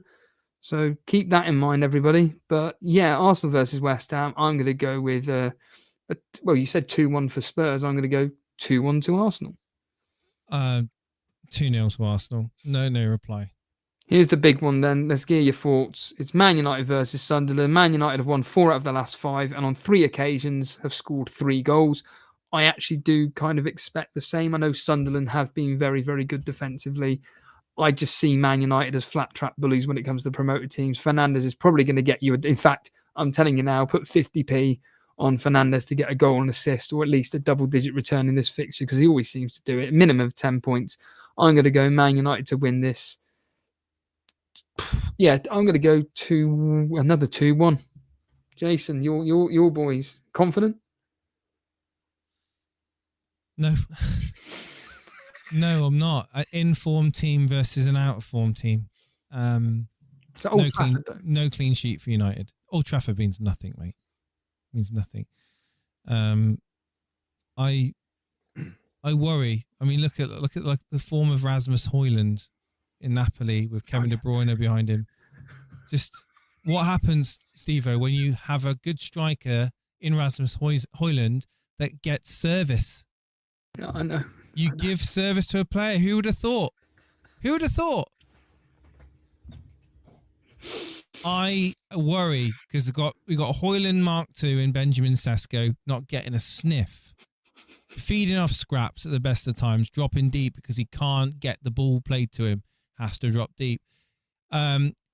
So keep that in mind, everybody. But yeah, Arsenal versus West Ham, I'm going to go with, well, you said 2-1 for Spurs. I'm going to go 2-1 to Arsenal. 2-0 to Arsenal. No reply. Here's the big one then. Let's get your thoughts. It's Man United versus Sunderland. Man United have won 4 out of the last 5 and on 3 occasions have scored 3 goals. I actually do kind of expect the same. I know Sunderland have been very, very good defensively. I just see Man United as flat trap bullies when it comes to promoted teams. Fernandes is probably going to get you. In fact, I'm telling you now, put 50p on Fernandes to get a goal and assist or at least a double-digit return in this fixture because he always seems to do it. A minimum of 10 points. I'm going to go Man United to win this. Yeah, I'm going to go to another 2-1. Jason, your boys, confident? No. No, I'm not. An in-form team versus an out-of-form team. So Old Trafford, no clean sheet for United. Old Trafford means nothing, mate. Means nothing. I worry. I mean, look at like the form of Rasmus Højlund in Napoli with Kevin De Bruyne behind him. Just what happens, Steve-O, when you have a good striker in Rasmus Højlund that gets service? Yeah, I know. You give service to a player. Who would have thought? Who would have thought? I worry because we got Højlund Mark II and Benjamin Sesko not getting a sniff. Feeding off scraps at the best of times, dropping deep because he can't get the ball played to him. Has to drop deep.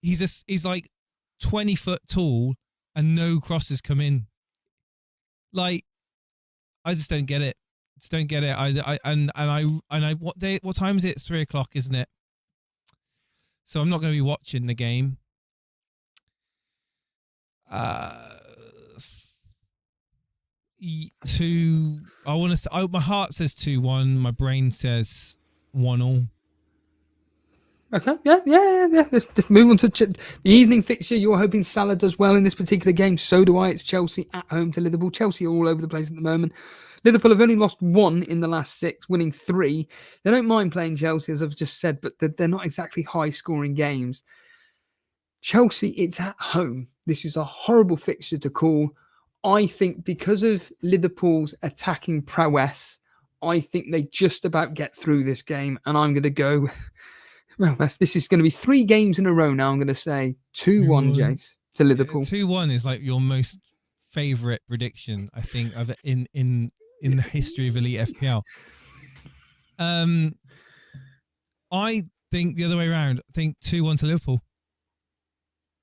He's like 20 foot tall and no crosses come in. Like, I just don't get it. Just don't get it. What time is it? It's 3:00, isn't it? So I'm not going to be watching the game. My heart says 2-1. My brain says 1-1. Okay, yeah. Let's move on to the evening fixture. You're hoping Salah does well in this particular game. So do I. It's Chelsea at home to Liverpool. Chelsea are all over the place at the moment. Liverpool have only lost 1 in the last 6, winning 3. They don't mind playing Chelsea, as I've just said, but they're not exactly high-scoring games. Chelsea, it's at home. This is a horrible fixture to call. I think because of Liverpool's attacking prowess, I think they just about get through this game, and I'm going to go... Well, this is going to be 3 games in a row now. I'm going to say 2-1, Jace, to Liverpool. 2-1 is like your most favourite prediction, I think, of in the history of Elite FPL. I think the other way around. I think 2-1 to Liverpool.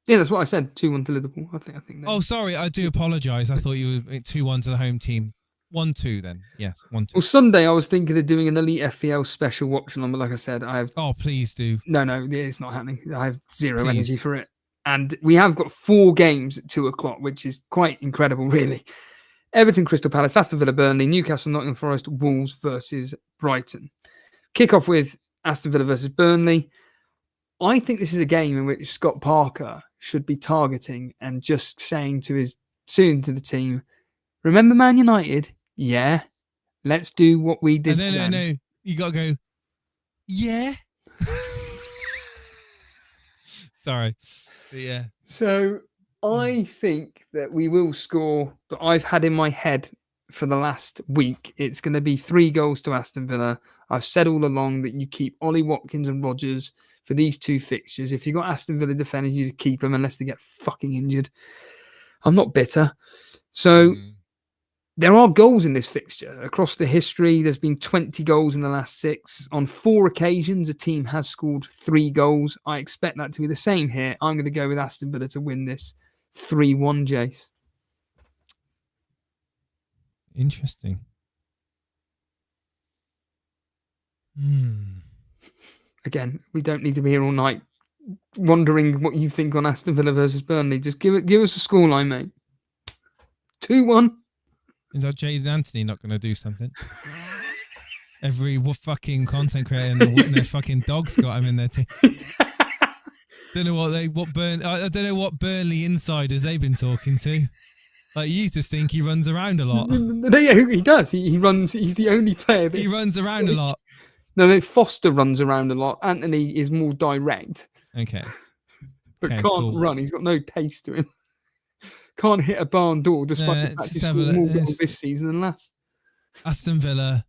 Yeah, that's what I said. 2-1 to Liverpool. I think. Oh, sorry. I do apologise. I thought you were 2-1 to the home team. 1-2 then. Yes, 1-2. Well, Sunday I was thinking of doing an Elite FPL special watching on, but like I said, I have... Oh, please do. No, it's not happening. I have zero energy for it. And we have got 4 games at 2 o'clock, which is quite incredible, really. Everton, Crystal Palace, Aston Villa, Burnley, Newcastle, Nottingham Forest, Wolves versus Brighton. Kick off with Aston Villa versus Burnley. I think this is a game in which Scott Parker should be targeting and just saying to the team, remember Man United? Yeah, let's do what we did. No. You got to go, yeah. Sorry. But yeah. So I think that we will score, but I've had in my head for the last week, it's going to be 3 goals to Aston Villa. I've said all along that you keep Ollie Watkins and Rodgers for these 2 fixtures. If you've got Aston Villa defenders, you keep them unless they get fucking injured. I'm not bitter. So there are goals in this fixture. Across the history, there's been 20 goals in the last 6. On 4 occasions, a team has scored 3 goals. I expect that to be the same here. I'm going to go with Aston Villa to win this 3-1, Jace. Interesting. Again, we don't need to be here all night wondering what you think on Aston Villa versus Burnley. Just give us a scoreline, mate. 2-1. Is that Jaden Anthony not going to do something? Every fucking content creator and their fucking dog's got him in their team. I don't know what Burnley insiders they've been talking to. Like, you just think he runs around a lot. Yeah, he does. He runs. He's the only player that he runs around a lot. No, Foster runs around a lot. Anthony is more direct. Okay. But can't run. He's got no pace to him. Can't hit a barn door despite the fact he's scored more goals this season than last. Aston Villa.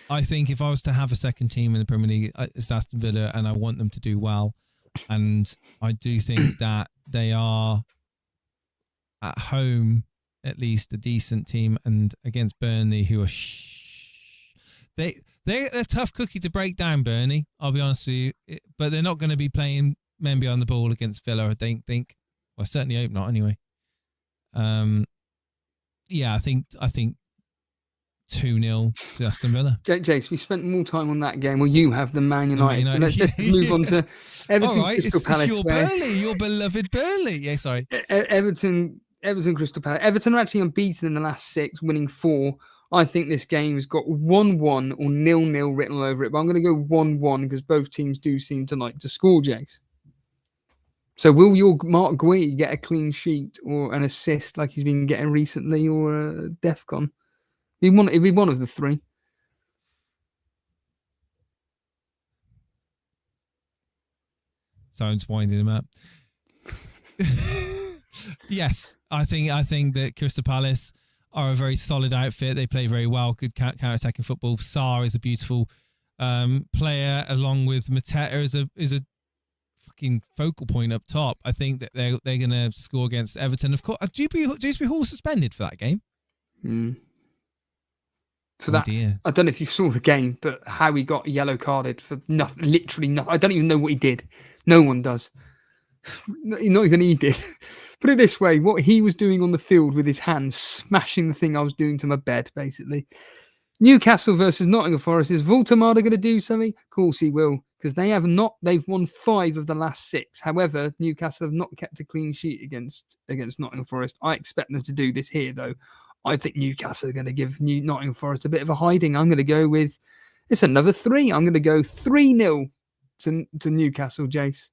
I think if I was to have a second team in the Premier League, it's Aston Villa, and I want them to do well. And I do think that they are at home, at least, a decent team, and against Burnley, who are they're a tough cookie to break down, Burnley, I'll be honest with you. But they're not going to be playing men behind the ball against Villa, I don't think. Well, I certainly hope not, anyway. Yeah, I think 2-0 to Aston Villa. Jace, we spent more time on that game. Well, you have the Man United. So let's just move on to Everton. All right, Crystal Palace. It's your Burnley, your beloved Burnley. Yeah, sorry. Everton, Crystal Palace. Everton are actually unbeaten in the last 6, winning 4. I think this game has got 1-1 or 0-0 written all over it, but I'm going to go 1-1 because both teams do seem to like to score, Jace. So will your Mark Gui get a clean sheet or an assist like he's been getting recently, or a DEFCON? It'd be one of the 3. So I'm just winding him up. Yes, I think that Crystal Palace are a very solid outfit. They play very well, good counter-attacking football. Sarr is a beautiful player, along with Mateta is a fucking focal point up top. I think that they're going to score against Everton. Of course, GP Hall suspended for that game. For that, dear. I don't know if you saw the game, but how he got yellow carded for nothing, literally nothing. I don't even know what he did. No one does. Not even he did. Put it this way, what he was doing on the field with his hands, smashing the thing I was doing to my bed, basically. Newcastle versus Nottingham Forest. Is Voltamada going to do something? Of course he will, because they've won 5 of the last 6. However, Newcastle have not kept a clean sheet against Nottingham Forest. I expect them to do this here, though. I think Newcastle are going to give Nottingham Forest a bit of a hiding. I'm going to go with, it's another 3. I'm going to go 3-0 to Newcastle, Jace?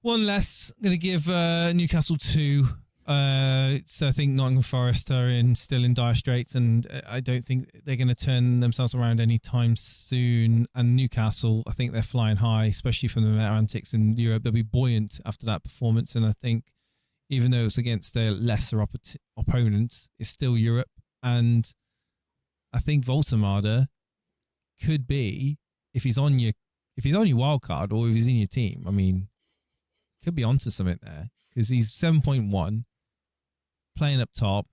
One less. I'm going to give Newcastle 2. So I think Nottingham Forest are still in dire straits, and I don't think they're going to turn themselves around anytime soon. And Newcastle, I think they're flying high, especially from the antics in Europe. They'll be buoyant after that performance, and I think even though it's against their lesser opponents, it's still Europe. And I think Voltemada could be, if he's on your wildcard or if he's in your team, I mean, could be onto something there, because he's 7.1, playing up top.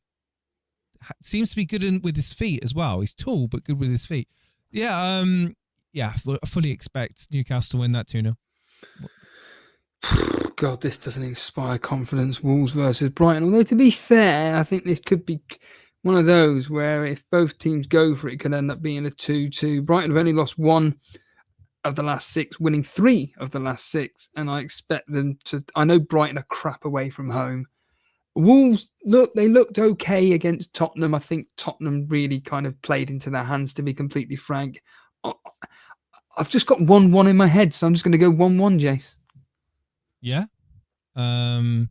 Seems to be good with his feet as well. He's tall, but good with his feet. Yeah, I fully expect Newcastle to win that 2-0. God, this doesn't inspire confidence. Wolves versus Brighton. Although, to be fair, I think this could be one of those where if both teams go for it, it could end up being a 2-2. Brighton have only lost 1 of the last 6, winning 3 of the last 6, and I expect them to. I know Brighton are crap away from home. Wolves looked okay against Tottenham. I think Tottenham really kind of played into their hands, to be completely frank. I've just got 1-1 in my head, so I'm just going to go 1-1, Jace. Yeah. I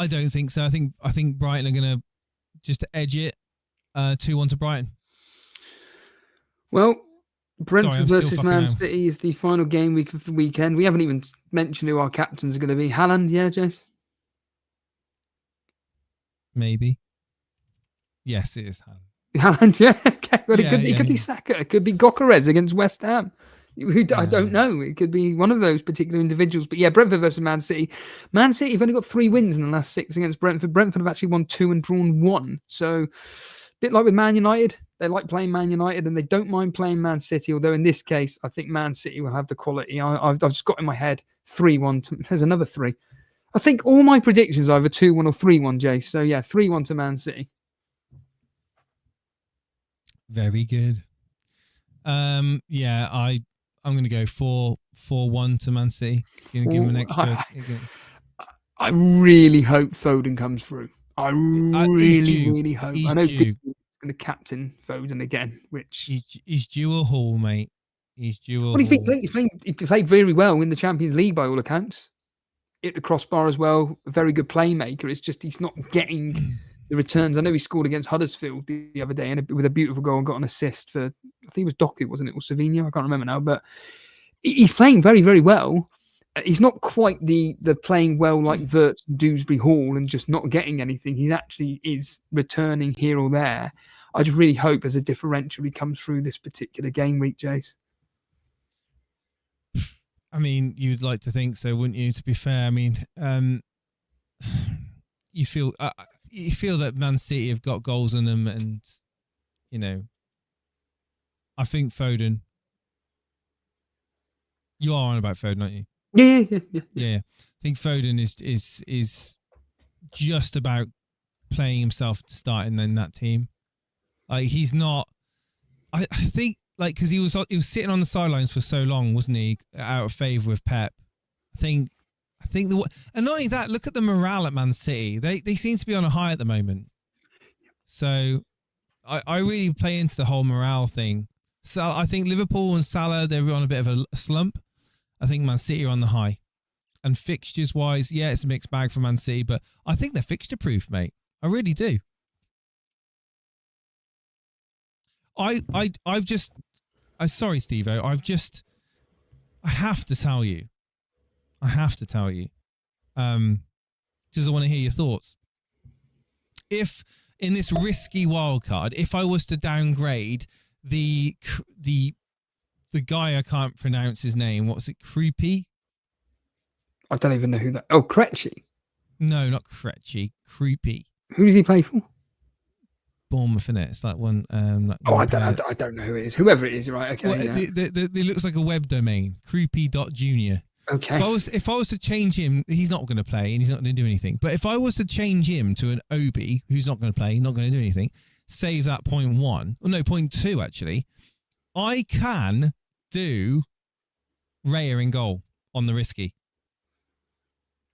don't think so. I think Brighton are going to just edge it 2-1 to Brighton. Well, Brentford versus Man City is the final game week of the weekend. We haven't even mentioned who our captains are going to be. Haaland, yeah, Jace? Maybe. Yes, it is Haaland. Haaland, yeah. Okay, but it could be Saka. It could be Gyökeres against West Ham. I don't know. It could be one of those particular individuals. But yeah, Brentford versus Man City. Man City have only got 3 wins in the last 6 against Brentford. Brentford have actually won 2 and drawn 1. So, a bit like with Man United. They like playing Man United and they don't mind playing Man City. Although in this case, I think Man City will have the quality. I've just got in my head 3-1. There's another 3. I think all my predictions are either 2-1 or 3-1, Jace. So yeah, 3-1 to Man City. Very good. I'm going to go 4-1 to Man City. Going to give them an extra. I really hope Foden comes through. I really hope. I know Dean's going to captain Foden again, which he's due a haul, mate. He's due a haul. He played very well in the Champions League by all accounts. Hit the crossbar as well. A very good playmaker. It's just he's not getting the returns. I know he scored against Huddersfield the other day with a beautiful goal and got an assist for, I think it was Doku, wasn't it? Or Savinho? I can't remember now. But he's playing very, very well. He's not quite the playing well like Wirtz and Dewsbury Hall and just not getting anything. He actually is returning here or there. I just really hope as a differential he comes through this particular game week, Jace. I mean, you'd like to think so, wouldn't you? To be fair, I mean, you feel that Man City have got goals in them, and I think Foden. You are on about Foden, aren't you? Yeah. I think Foden is just about playing himself to start in that team. Like he's not. I think because he was sitting on the sidelines for so long, wasn't he? Out of favour with Pep. I think and not only that, look at the morale at Man City. They seem to be on a high at the moment. So I really play into the whole morale thing. So I think Liverpool and Salah, they're on a bit of a slump. I think Man City are on the high. And fixtures wise, yeah, it's a mixed bag for Man City, but I think they're fixture proof, mate. I really do. Sorry, Steve-O, I have to tell you. Because I want to hear your thoughts. If in this risky wildcard, if I was to downgrade the guy, I can't pronounce his name. What was it? Krupy? I don't even know who that. Oh, Krejci. No, not Krejci. Krupy. Who does he play for? Bournemouth, innit? It's like one. I don't know who it is. Whoever it is, right? Okay. Well, it looks like a web domain. Krupy.junior. Okay. If I was to change him, he's not going to play and he's not going to do anything. But if I was to change him to an Obi who's not going to play, not going to do anything, save that 0.1, or no, 0.2 actually, I can do Raya in goal on the risky.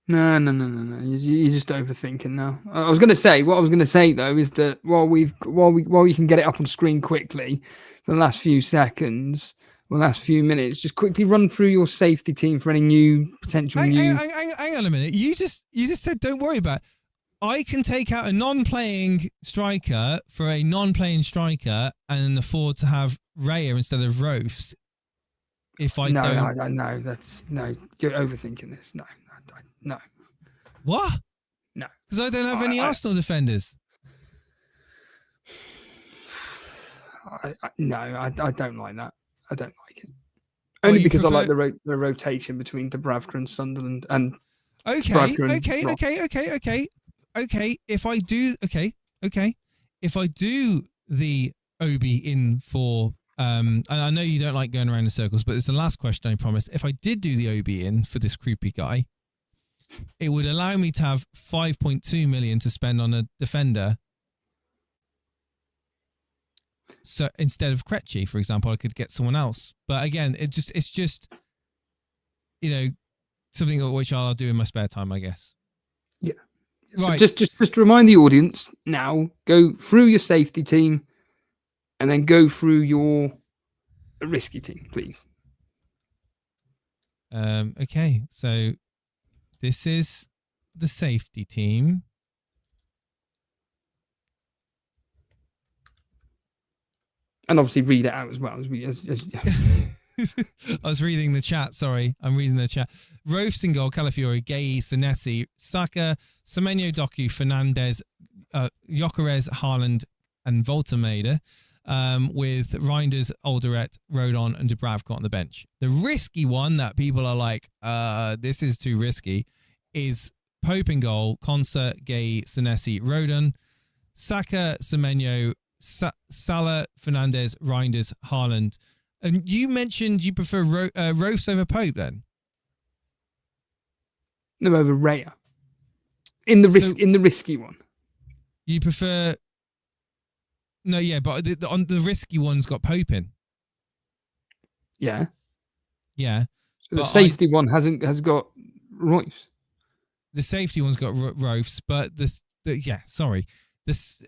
No. You're just overthinking now. I was going to say what I was going to say though is that while we can get it up on screen quickly, the last few seconds, the last few minutes, just quickly run through your safety team for any new potential new. Hang on a minute. You just said don't worry about it. I can take out a non-playing striker for a non-playing striker and afford to have Raya instead of Rofs. If I don't. No, you're overthinking this. No. What? No. Because I don't have any Arsenal defenders. I don't like that. I don't like it. Only because I like the rotation between Dubravka and Sunderland and. Okay. If I do, if I do the Obi in for, and I know you don't like going around in circles, but it's the last question I promised. If I did do the Obi in for this creepy guy, it would allow me to have 5.2 million to spend on a defender. So instead of Krejci, for example, I could get someone else. But again, it's just, something which I'll do in my spare time, I guess. Yeah. Right. So just to remind the audience now, go through your safety team and then go through your risky team, please. Okay. So this is the safety team. And obviously read it out as well. I was reading the chat. Sorry, I'm reading the chat. Rofs in goal, Calafiori, Gay, Senesi, Saka, Semenyo, Doku, Fernandez, Gyökeres, Haaland, and Voltemade, with Reinders, Alderete, Rodon, and Dubravka on the bench. The risky one that people are like, this is too risky, is Pope in goal, Konsa, Gay, Senesi, Rodon, Saka, Semenyo, Salah, Fernandez, Reinders, Haaland. And you mentioned you prefer Rofs over Pope then? No, over Raya. In the risky one. You prefer... No, yeah, but the risky one's got Pope in. Yeah. Yeah. So the safety one has got Royce. The safety one's got Rofs, but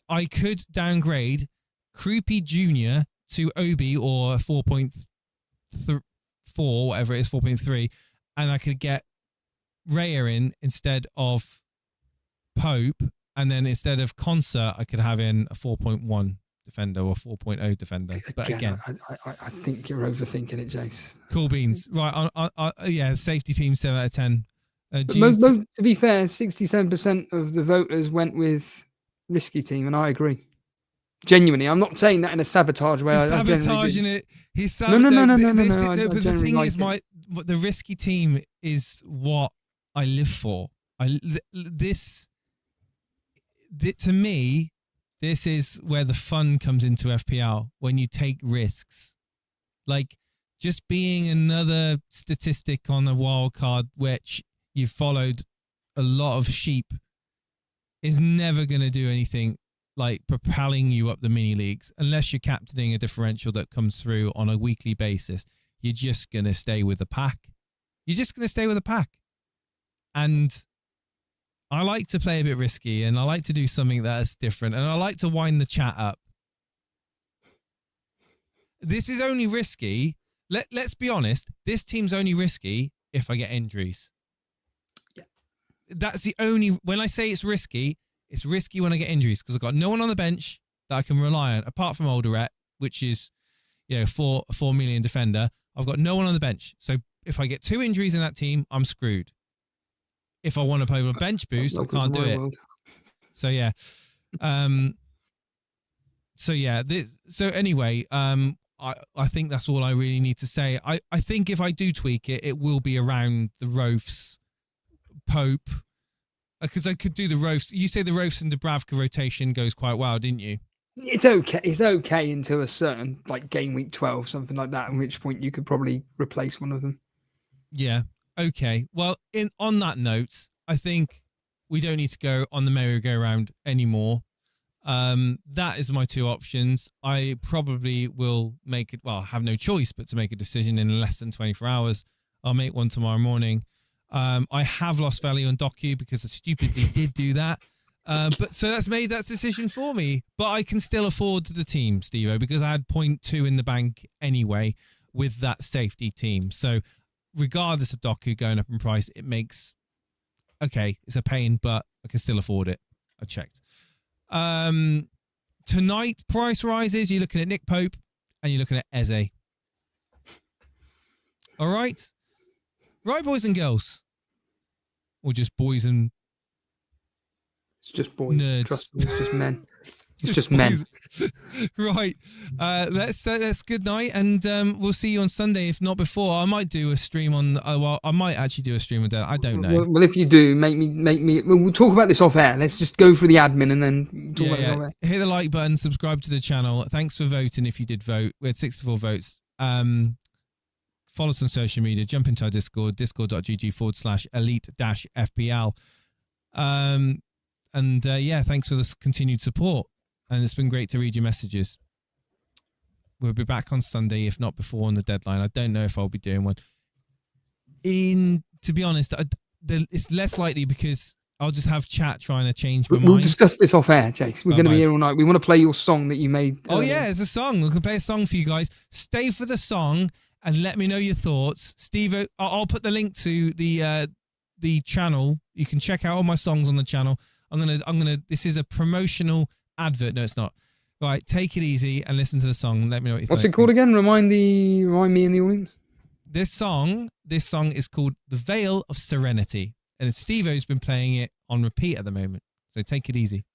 I could downgrade Krupi Jr. to Obi or 4.4, whatever it is, 4.3, and I could get Raya in instead of Pope, and then instead of Konsa, I could have in a 4.1 defender or 4.0 defender. But again, I think you're overthinking it, Jace. Cool beans. Right, yeah, safety team 7 out of 10. To be fair, 67% of the voters went with risky team, and I agree. Genuinely, I'm not saying that in a sabotage way. He's sabotaging it. He's no. But the thing is, the risky team is what I live for. To me, this is where the fun comes into FPL, when you take risks. Like just being another statistic on the wildcard, which you've followed a lot of sheep, is never going to do anything like propelling you up the mini leagues unless you're captaining a differential that comes through on a weekly basis. You're just going to stay with the pack. And I like to play a bit risky, and I like to do something that's different, and I like to wind the chat up. This is only risky. Let's be honest. This team's only risky if I get injuries. Yeah. That's the only... When I say it's risky when I get injuries, because I've got no one on the bench that I can rely on, apart from Alderete, which is, 4 million defender. I've got no one on the bench. So if I get 2 injuries in that team, I'm screwed. If I want to play with a bench boost, I can't do it. So yeah. So anyway, I think that's all I really need to say. I think if I do tweak it, it will be around the Rofs, Pope, because I could do the Rofs. You say the Rofs and Dubravka rotation goes quite well, didn't you? It's okay. It's okay until a certain, like game week 12, something like that, at which point you could probably replace one of them. Yeah. Okay. Well, on that note, I think we don't need to go on the merry-go-round anymore. That is my 2 options. I probably will have no choice but to make a decision in less than 24 hours. I'll make one tomorrow morning. I have lost value on Doku because I stupidly did do that. But so that's made that decision for me. But I can still afford the team, Steve-O, because I had 0.2 in the bank anyway with that safety team. So regardless of Doku going up in price, it makes, okay, it's a pain, but I can still afford it. I checked. Tonight, price rises. You're looking at Nick Pope and you're looking at Eze. All right? Right, boys and girls? Or just boys and It's just boys. nerds? Trust me, it's just men. It's just men. Right. That's good night, and we'll see you on Sunday, if not before. I might do a stream on. Well, I might actually do a stream on that. I don't know. Well, if you do, make me. We'll talk about this off air. Let's just go through the admin and then talk about it off air. Hit the like button, subscribe to the channel. Thanks for voting. If you did vote, we had 64 votes. Follow us on social media. Jump into our Discord, discord.gg/elite-fpl. Thanks for this continued support. And it's been great to read your messages. We'll be back on Sunday, if not before, on the deadline. I don't know if I'll be doing one. To be honest, it's less likely because I'll just have chat trying to change my mind. We'll discuss this off air, Jace. We're going to be here all night. We want to play your song that you made. Oh, yeah, it's a song. We can play a song for you guys. Stay for the song and let me know your thoughts. Steve, I'll put the link to the channel. You can check out all my songs on the channel. This is a promotional advert. No, it's not. Right, take it easy and listen to the song. Let me know what you think. What's it called again? Remind me and the audience. This song is called The Vale of Serenity. And Steve-O's been playing it on repeat at the moment. So take it easy.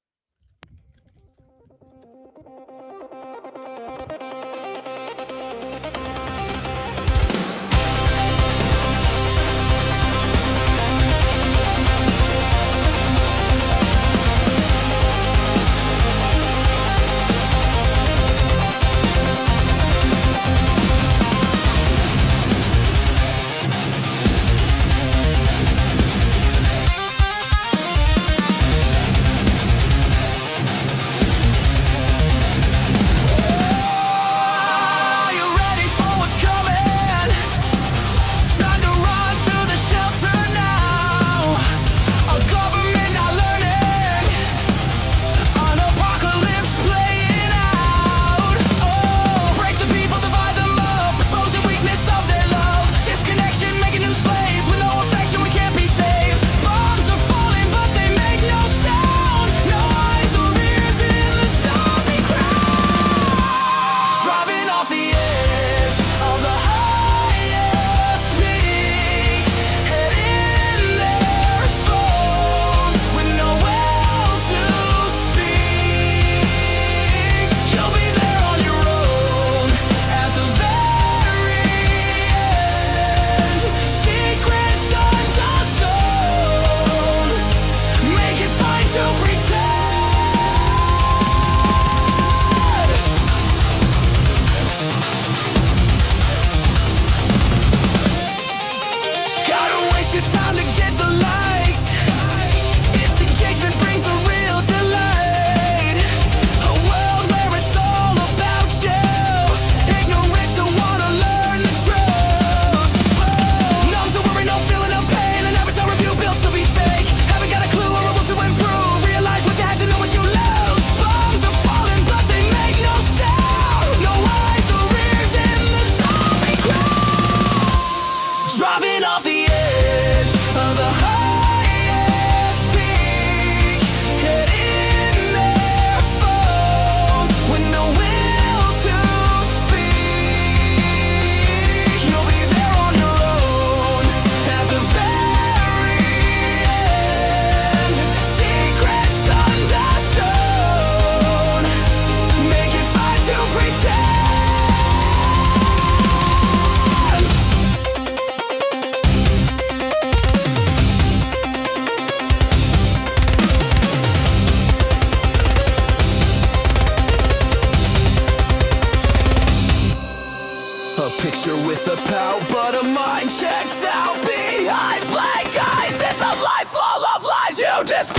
Picture with a pout, but a mind checked out behind blank eyes. It's a life full of lies you despise.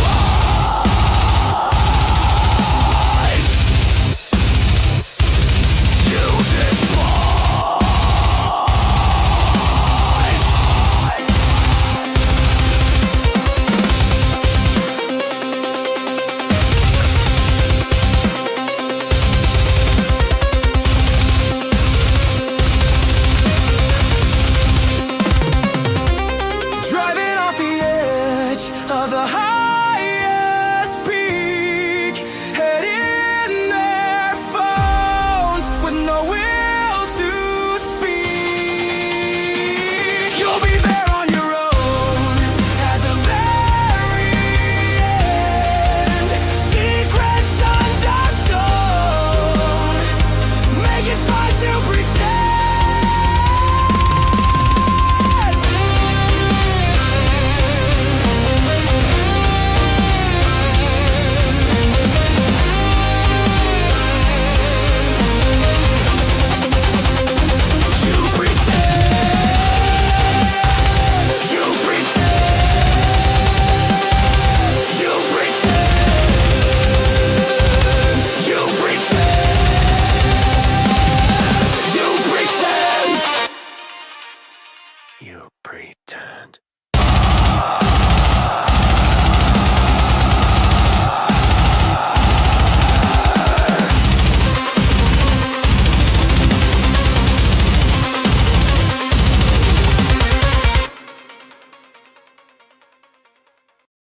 You despise. You pretend.